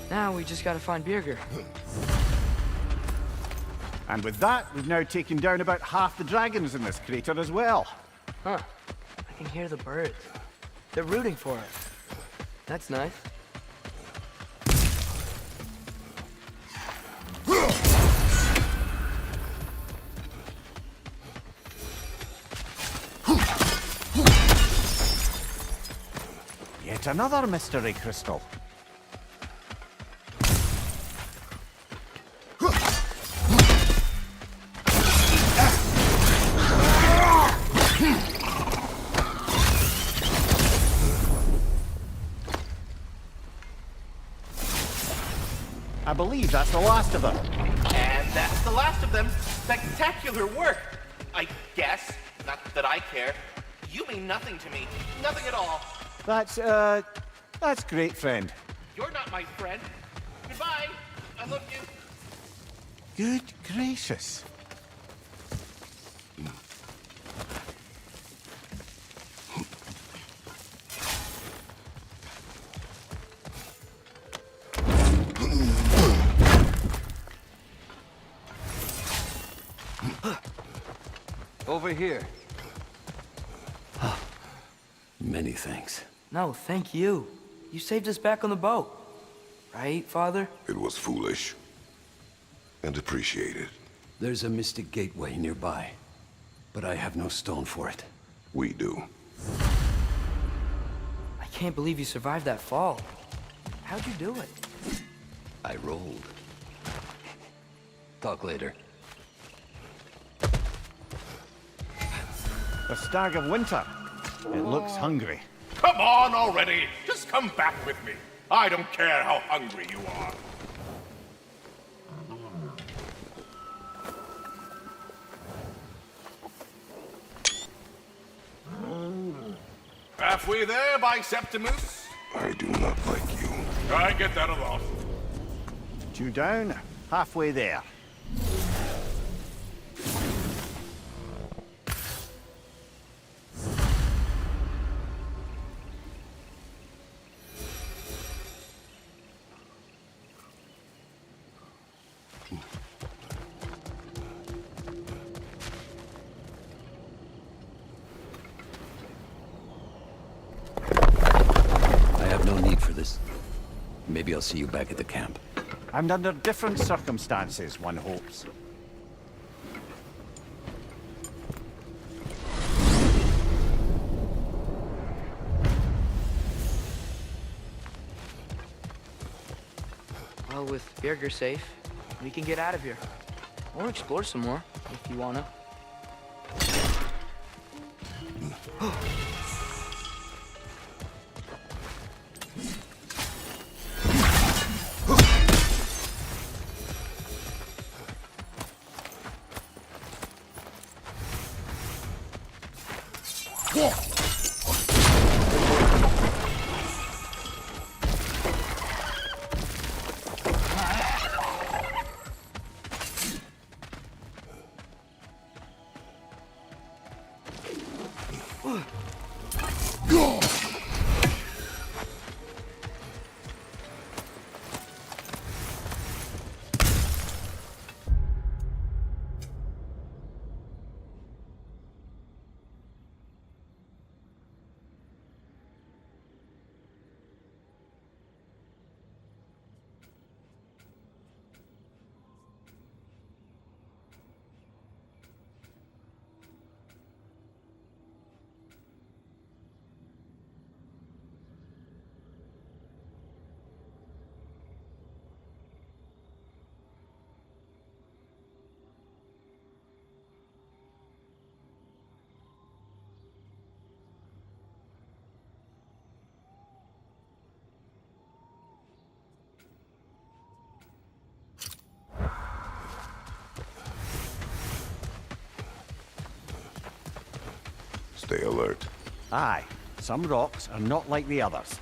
Now we just gotta find Birger. And with that, we've now taken down about half the dragons in this crater as well. Huh. I can hear the birds. They're rooting for us. That's nice. Yet another mystery crystal. I believe that's the last of them. And that's the last of them. Spectacular work, I guess. Not that I care. You mean nothing to me. Nothing at all. That's great, friend. You're not my friend. Goodbye. I love you. Good gracious. Over here. Many thanks. No, thank you. You saved us back on the boat. Right, Father? It was foolish. And appreciated. There's a mystic gateway nearby. But I have no stone for it. We do. I can't believe you survived that fall. How'd you do it? I rolled. Talk later. The Stag of Winter. It looks hungry. Come on already! Just come back with me. I don't care how hungry you are. Halfway there, Septimus? I do not like you. I get that a lot. 2 down, halfway there. Maybe I'll see you back at the camp. And under different circumstances, one hopes. Well, with Birger safe, we can get out of here. Or explore some more, if you wanna. Stay alert. Aye, some rocks are not like the others.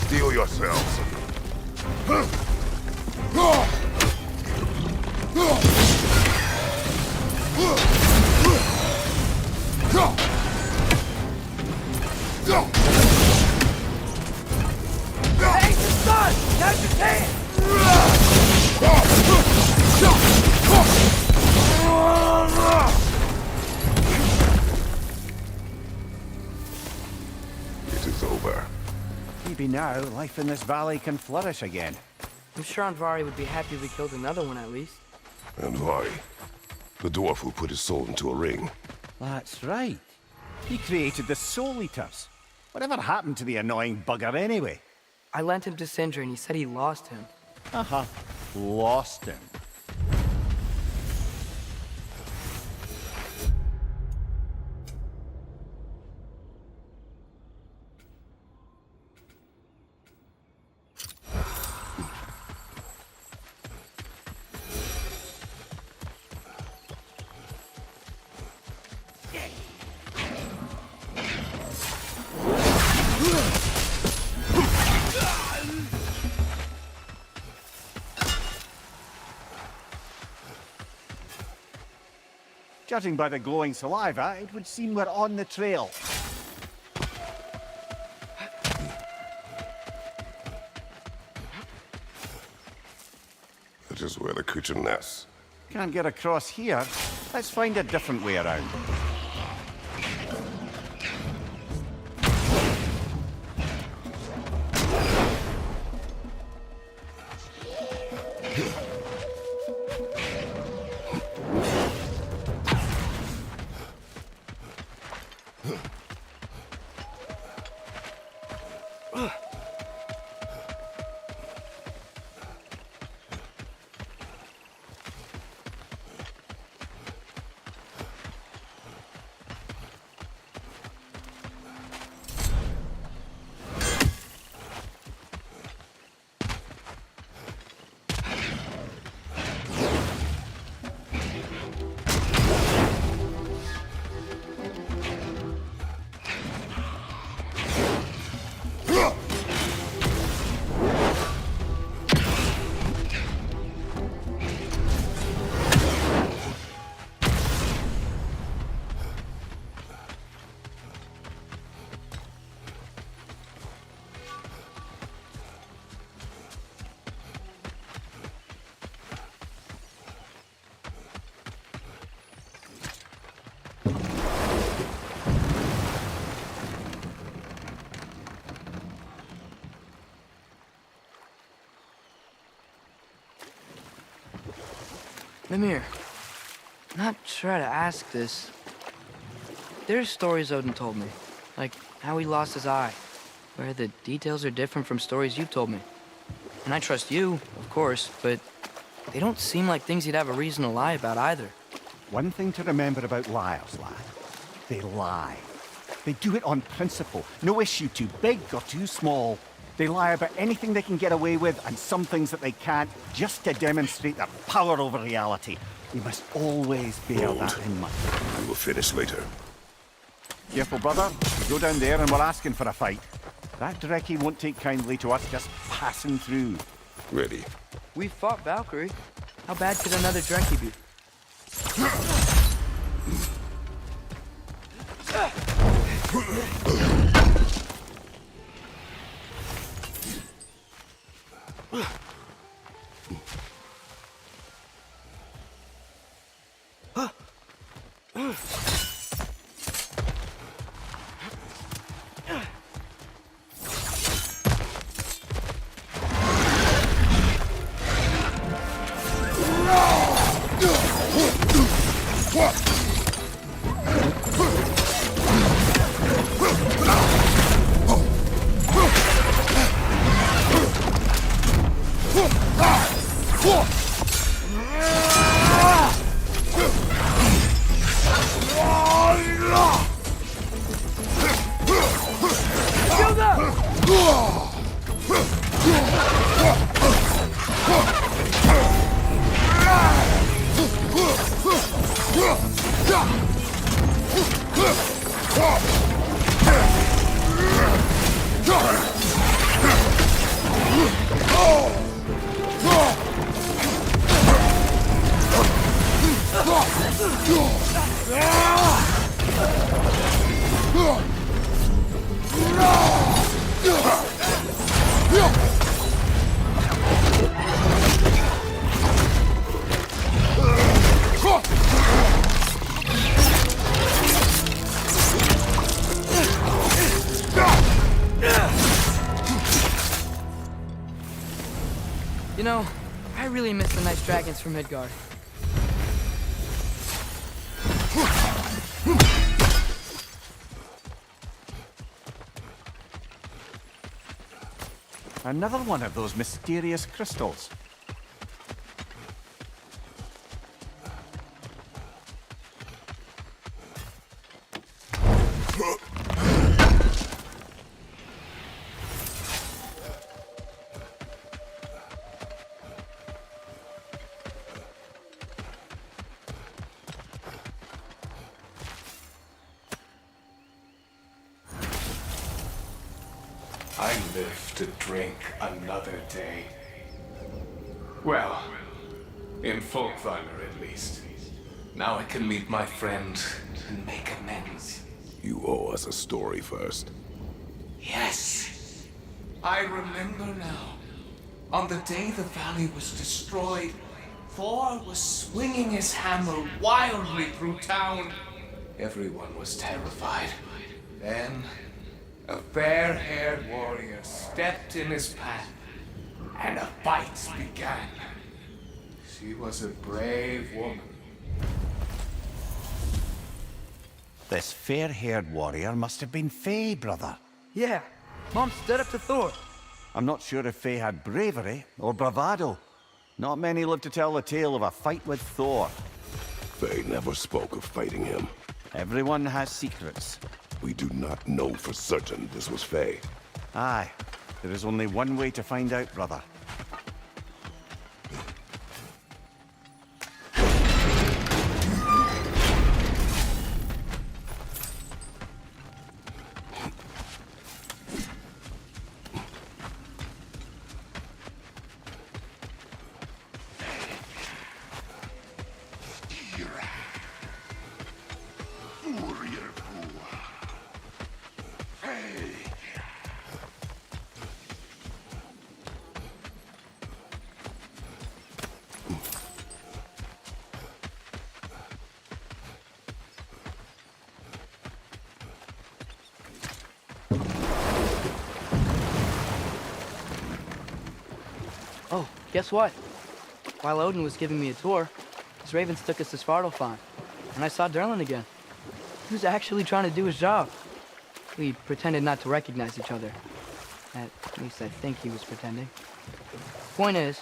Steel yourselves. Hey, the sun! Now's your chance! It is over. Maybe now life in this valley can flourish again. I'm sure Anvari would be happy we killed another one at least. And why? The dwarf who put his soul into a ring. That's right. He created the Soul Eaters. Whatever happened to the annoying bugger anyway? I lent him to Sindri and he said he lost him. Uh-huh. Lost him. Judging by the glowing saliva, it would seem we're on the trail. That is where the creature nests. Can't get across here. Let's find a different way around. Mimir, not try to ask this. There's stories Odin told me, like how he lost his eye, where the details are different from stories you told me. And I trust you, of course, but they don't seem like things you'd have a reason to lie about either. One thing to remember about liars, lad. They lie. They do it on principle. No issue too big or too small. They lie about anything they can get away with and some things that they can't, just to demonstrate their power over reality. We must always bear that in mind. We will finish later. Careful, brother. We go down there and we're asking for a fight. That Drekkie won't take kindly to us just passing through. Ready. We fought Valkyrie. How bad could another Drekkie be? Shield up! You know, I really miss the nice dragons from Midgard. Another one of those mysterious crystals. I live to drink another day. Well, in Folkvanger at least. Now I can meet my friend and make amends. You owe us a story first. Yes, I remember now. On the day the valley was destroyed, Thor was swinging his hammer wildly through town. Everyone was terrified. Then, a fair-haired warrior stepped in his path, and a fight began. She was a brave woman. This fair-haired warrior must have been Faye, brother. Yeah, Mom stood up to Thor. I'm not sure if Faye had bravery or bravado. Not many live to tell the tale of a fight with Thor. Faye never spoke of fighting him. Everyone has secrets. We do not know for certain this was Faye. Aye, there is only one way to find out, brother. Oh, guess what? While Odin was giving me a tour, his ravens took us to Svartalfheim, and I saw Durlin again. He was actually trying to do his job. We pretended not to recognize each other. At least I think he was pretending. Point is,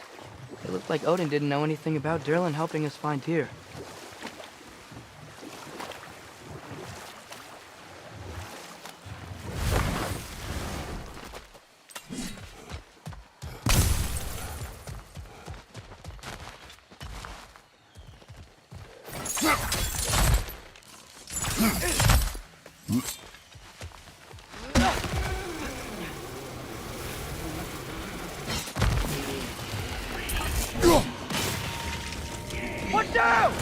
it looked like Odin didn't know anything about Durlin helping us find Tyr. Watch out!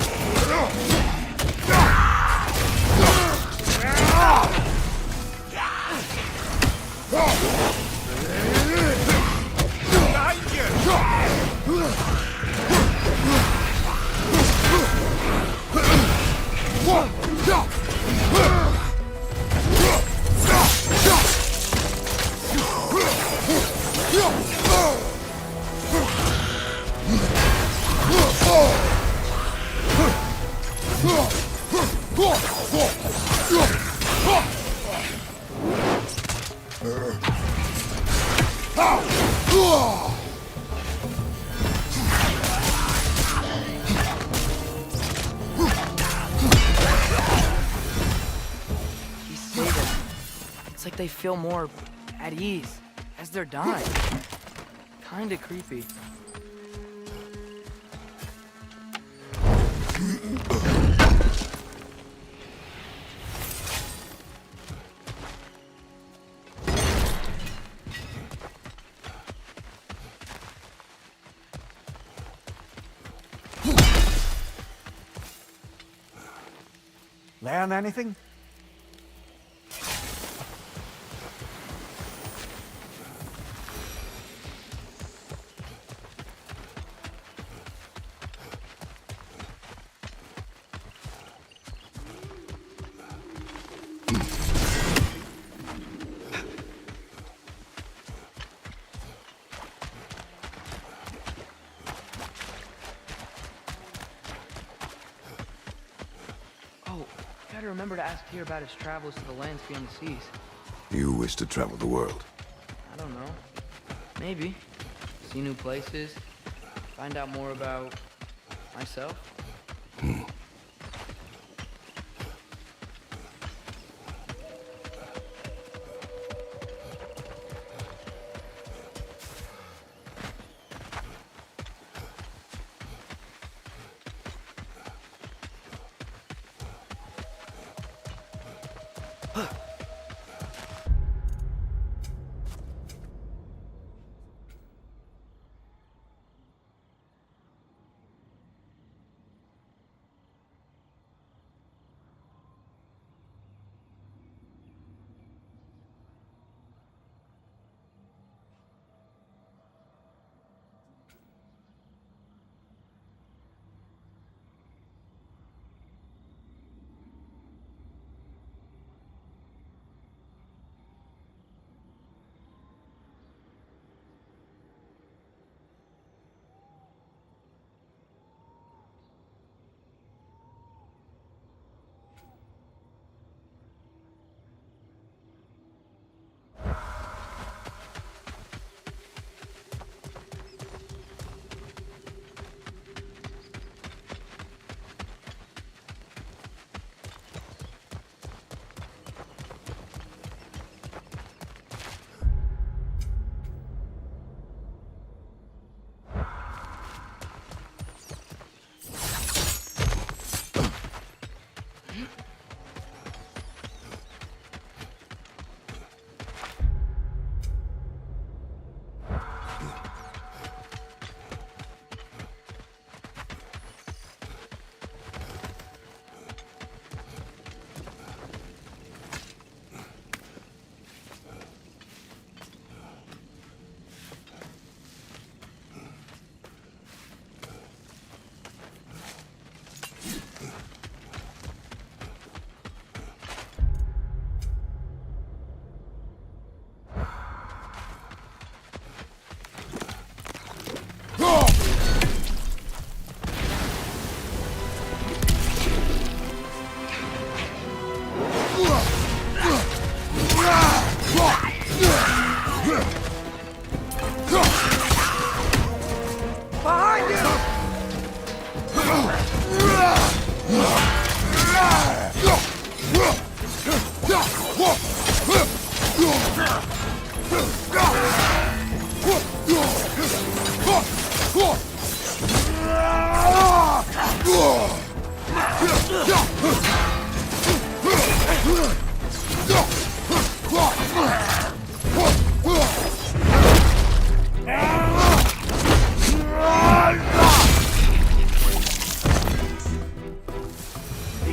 like they feel more at ease as they're dying. Kinda creepy. Learn anything? Oh, gotta remember to ask Tyr about his travels to the lands beyond the seas. You wish to travel the world. I don't know. Maybe. See new places. Find out more about myself.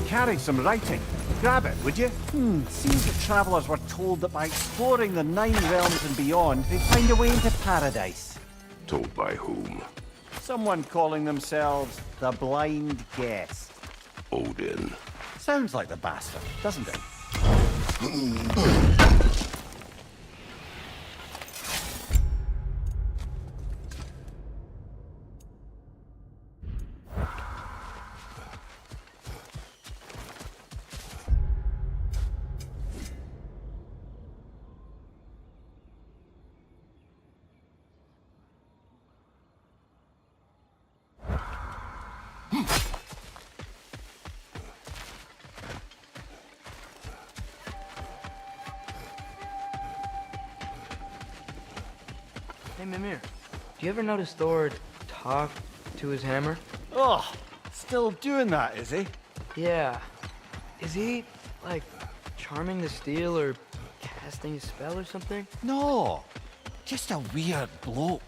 Carried some writing. Grab it, would you? Seems that travellers were told that by exploring the 9 realms and beyond, they'd find a way into paradise. Told by whom? Someone calling themselves the Blind Guest. Odin. Sounds like the bastard, doesn't it? Mimir, do you ever notice Thor talk to his hammer? Oh, still doing that, is he? Yeah. Is he, like, charming the steel or casting a spell or something? No, just a weird bloke.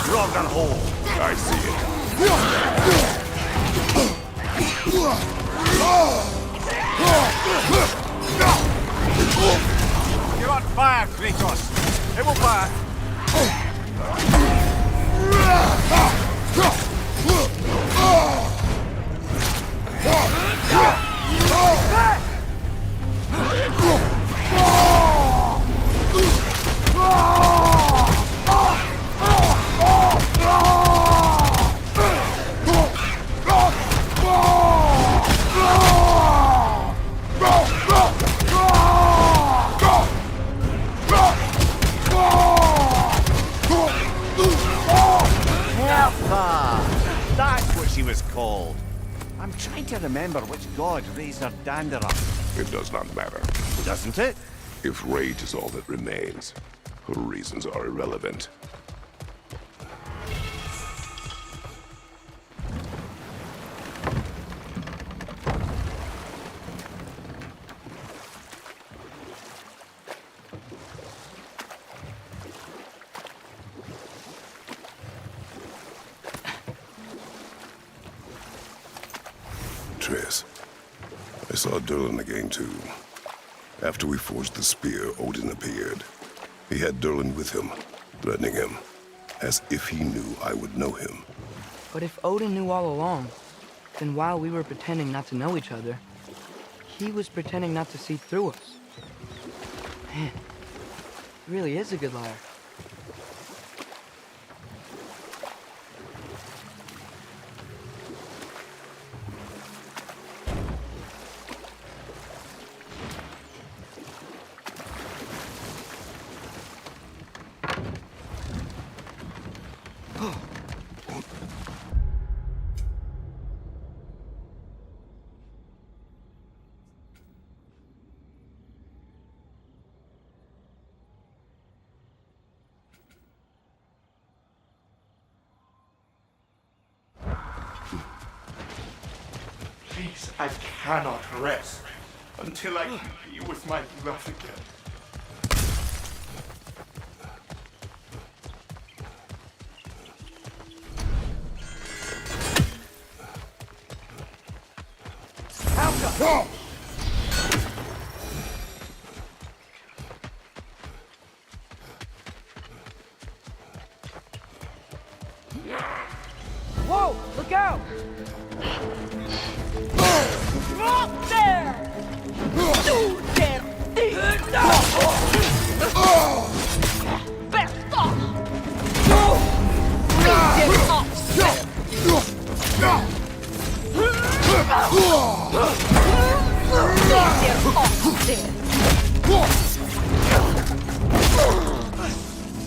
Rogan hole. I see it. You're on fire, Kratos. It will fire. That's what she was called. I'm trying to remember which god raised her dander up. It does not matter. Doesn't it? If rage is all that remains, her reasons are irrelevant. Triss, I saw Durlin again too. After we forged the spear, Odin appeared. He had Durlin with him, threatening him, as if he knew I would know him. But if Odin knew all along, then while we were pretending not to know each other, he was pretending not to see through us. Man, he really is a good liar. Please, I cannot rest until I can be with my love again. Go! Whoa! Look out! Up there! Do their thing! Best off! Bring them upstairs!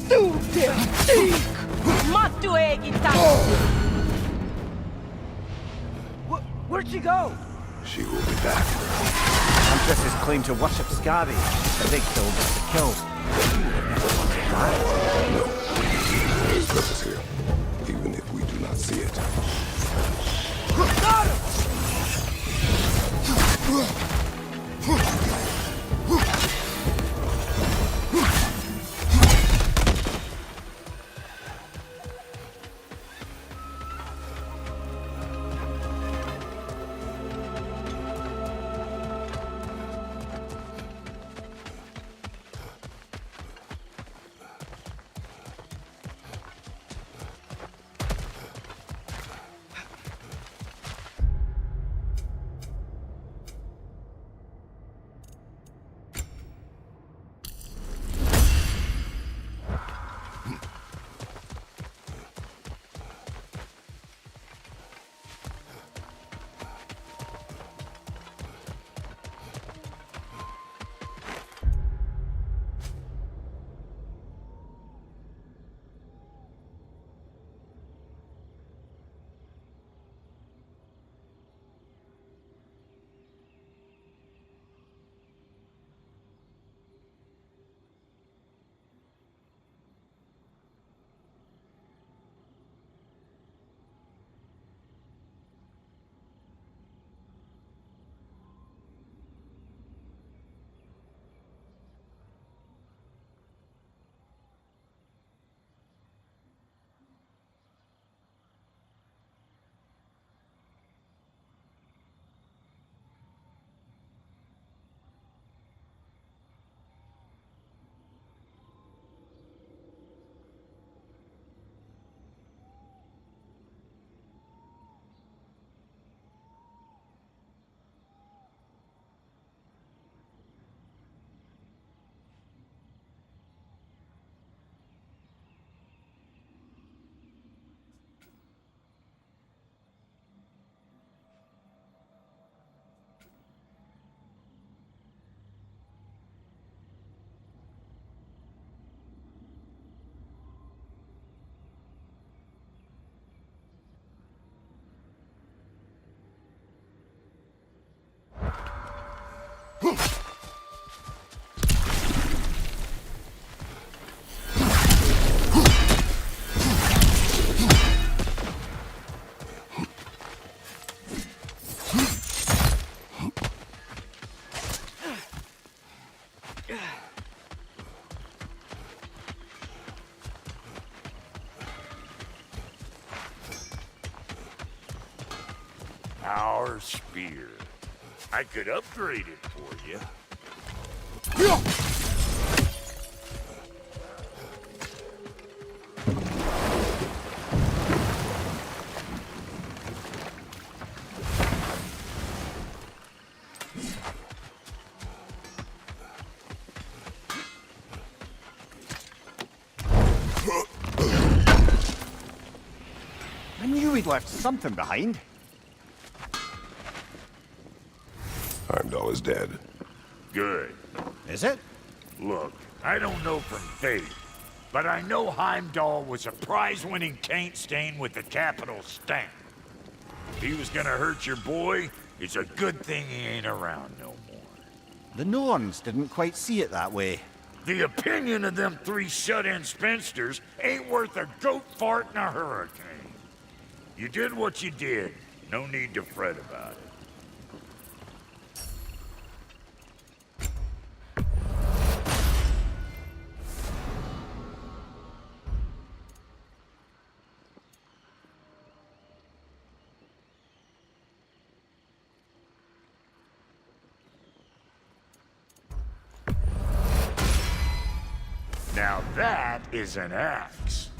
Do their thing! Mattu Where'd she go? She will be back. Huntress's claim to worship Skadi, as they killed us to kill. No. There is purpose here, even if we do not see it. Got him! Our spear. I could upgrade it for you. I knew we'd left something behind. Heimdall is dead. Good. Is it? Look, I don't know from fate, but I know Heimdall was a prize-winning taint stain with the capital stamp. If he was gonna hurt your boy, it's a good thing he ain't around no more. The Norns didn't quite see it that way. The opinion of them three shut-in spinsters ain't worth a goat fart in a hurricane. You did what you did. No need to fret about it. Now that is an axe.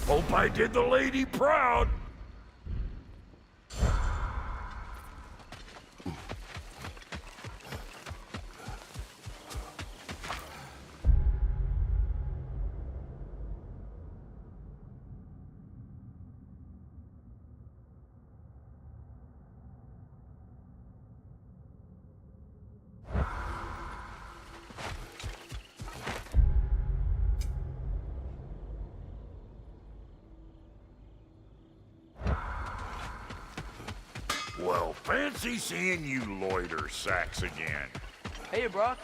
Hope I did the lady proud. Well, fancy seeing you loiter sacks again. Hey, Brock.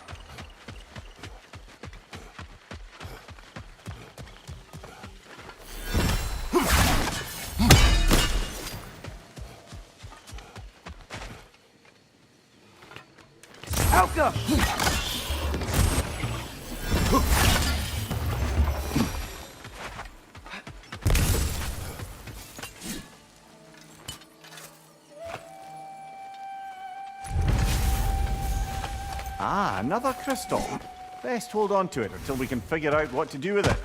Helka! Ah, another crystal. Best hold on to it until we can figure out what to do with it.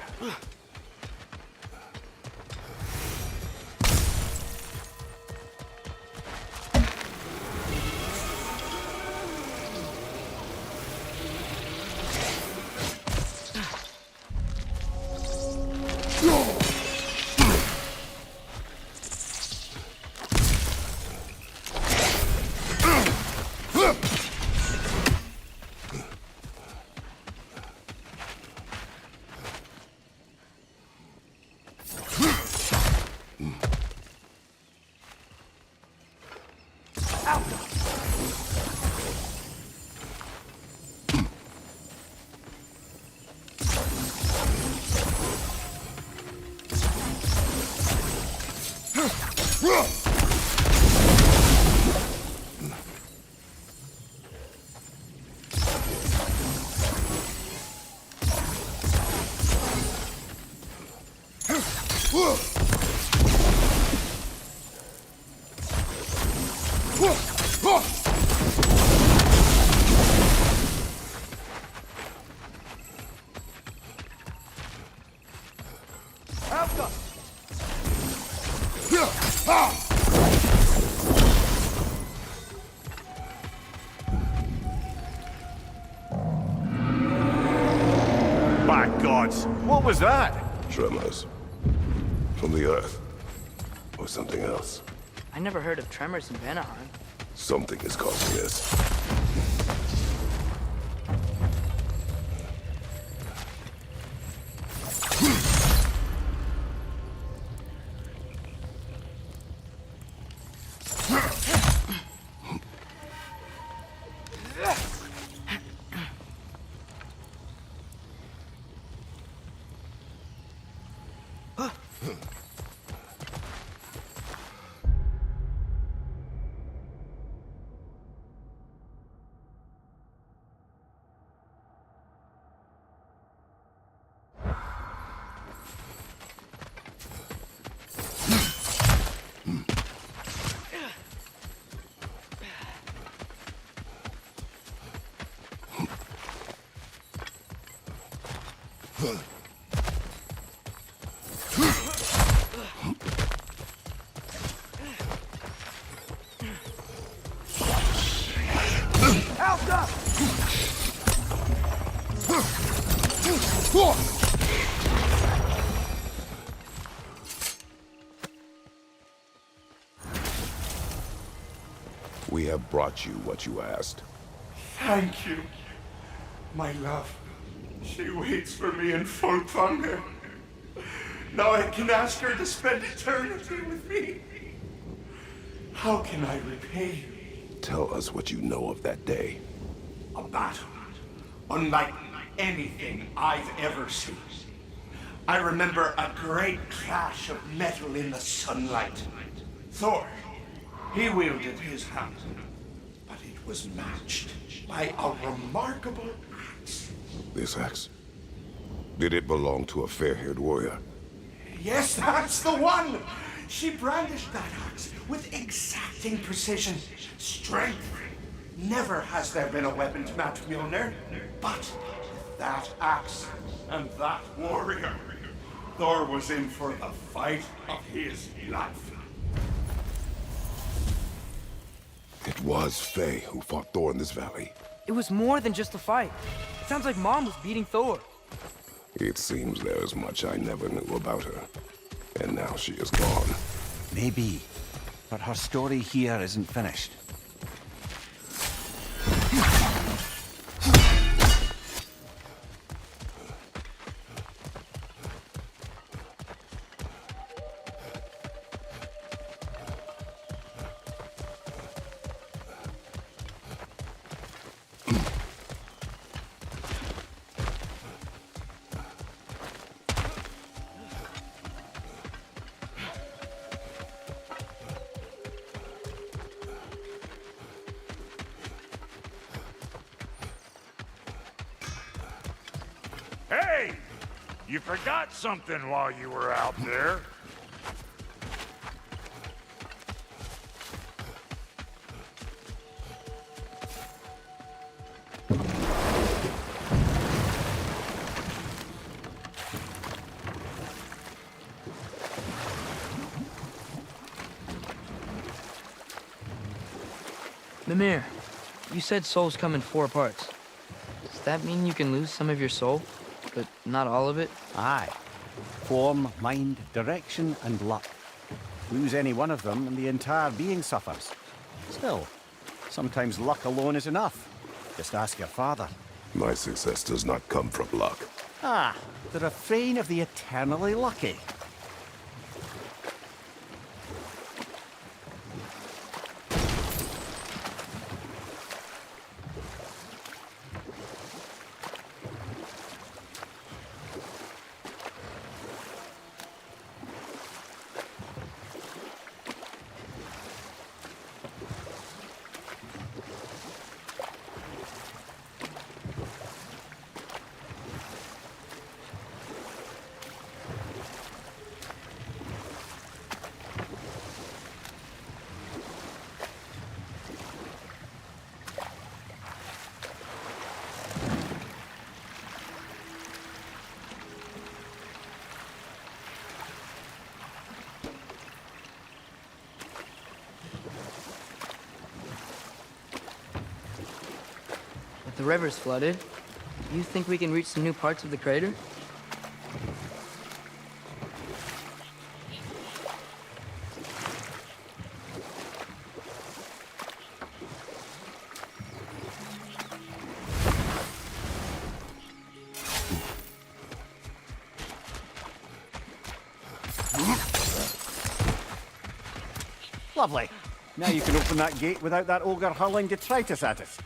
By gods, what was that? Tremors. From the Earth. Or something else. I never heard of tremors in Vanaheim. Something is causing this. We have brought you what you asked. Thank you, my love. She waits for me in full thunder. Now I can ask her to spend eternity with me. How can I repay you? Tell us what you know of that day. A battle unlike anything I've ever seen. I remember a great clash of metal in the sunlight. Thor, he wielded his hammer, but it was matched by a remarkable axe. This axe? Did it belong to a fair-haired warrior? Yes, that's the one! She brandished that axe with exacting precision, strength. Never has there been a weapon to match Mjolnir, but with that axe and that warrior, Thor was in for the fight of his life. It was Faye who fought Thor in this valley. It was more than just a fight. It sounds like Mom was beating Thor. It seems there is much I never knew about her. And now she is gone. Maybe. But her story here isn't finished. You forgot something while you were out there. Mimir, you said souls come in 4 parts. Does that mean you can lose some of your soul, but not all of it? Aye. Form, mind, direction, and luck. Lose any one of them and the entire being suffers. Still, sometimes luck alone is enough. Just ask your father. My success does not come from luck. Ah, the refrain of the eternally lucky. If the river's flooded, do you think we can reach some new parts of the crater? Lovely. Now you can open that gate without that ogre hurling detritus at us.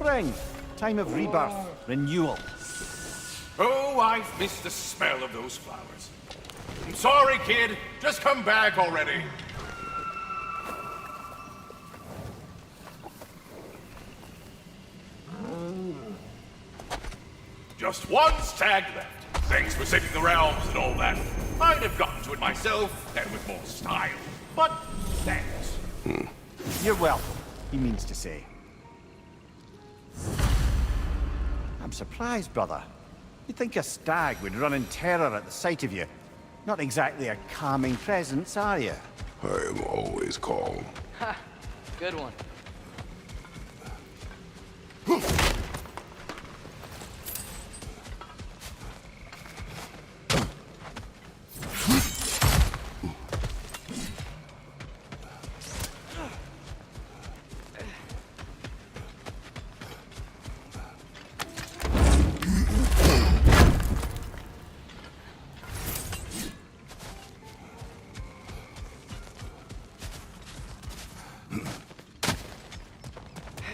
Spring, time of rebirth, renewal. Oh, I've missed the smell of those flowers. I'm sorry, kid. Just come back already. Just one stag left. Thanks for saving the realms and all that. I'd have gotten to it myself, and with more style. But thanks. You're welcome, he means to say. I'm surprised, brother. You'd think a stag would run in terror at the sight of you. Not exactly a calming presence, are you? I am always calm. Ha! Good one.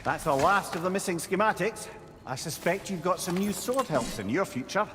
That's the last of the missing schematics. I suspect you've got some new sword hilts in your future.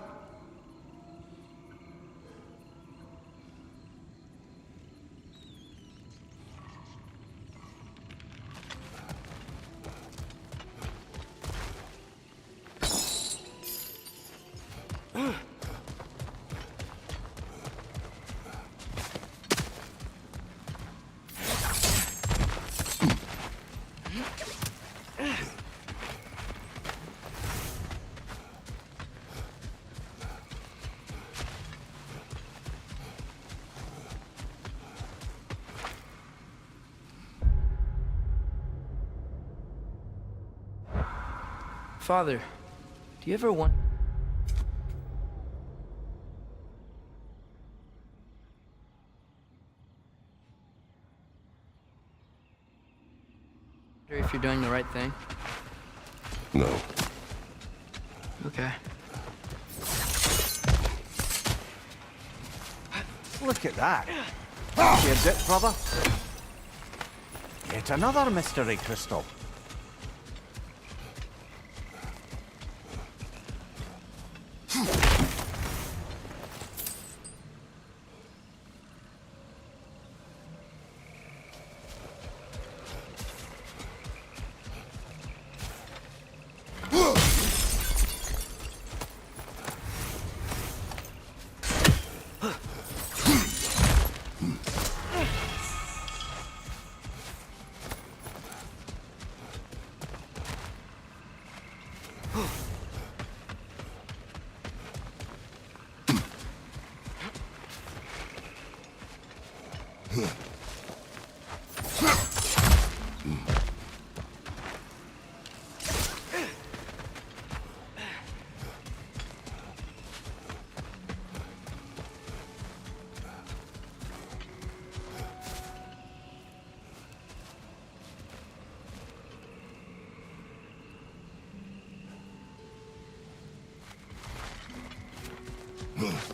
Father, do you ever wonder if you're doing the right thing? No. Okay. Look at that. Here's it, brother. Yet another mystery crystal. Huh.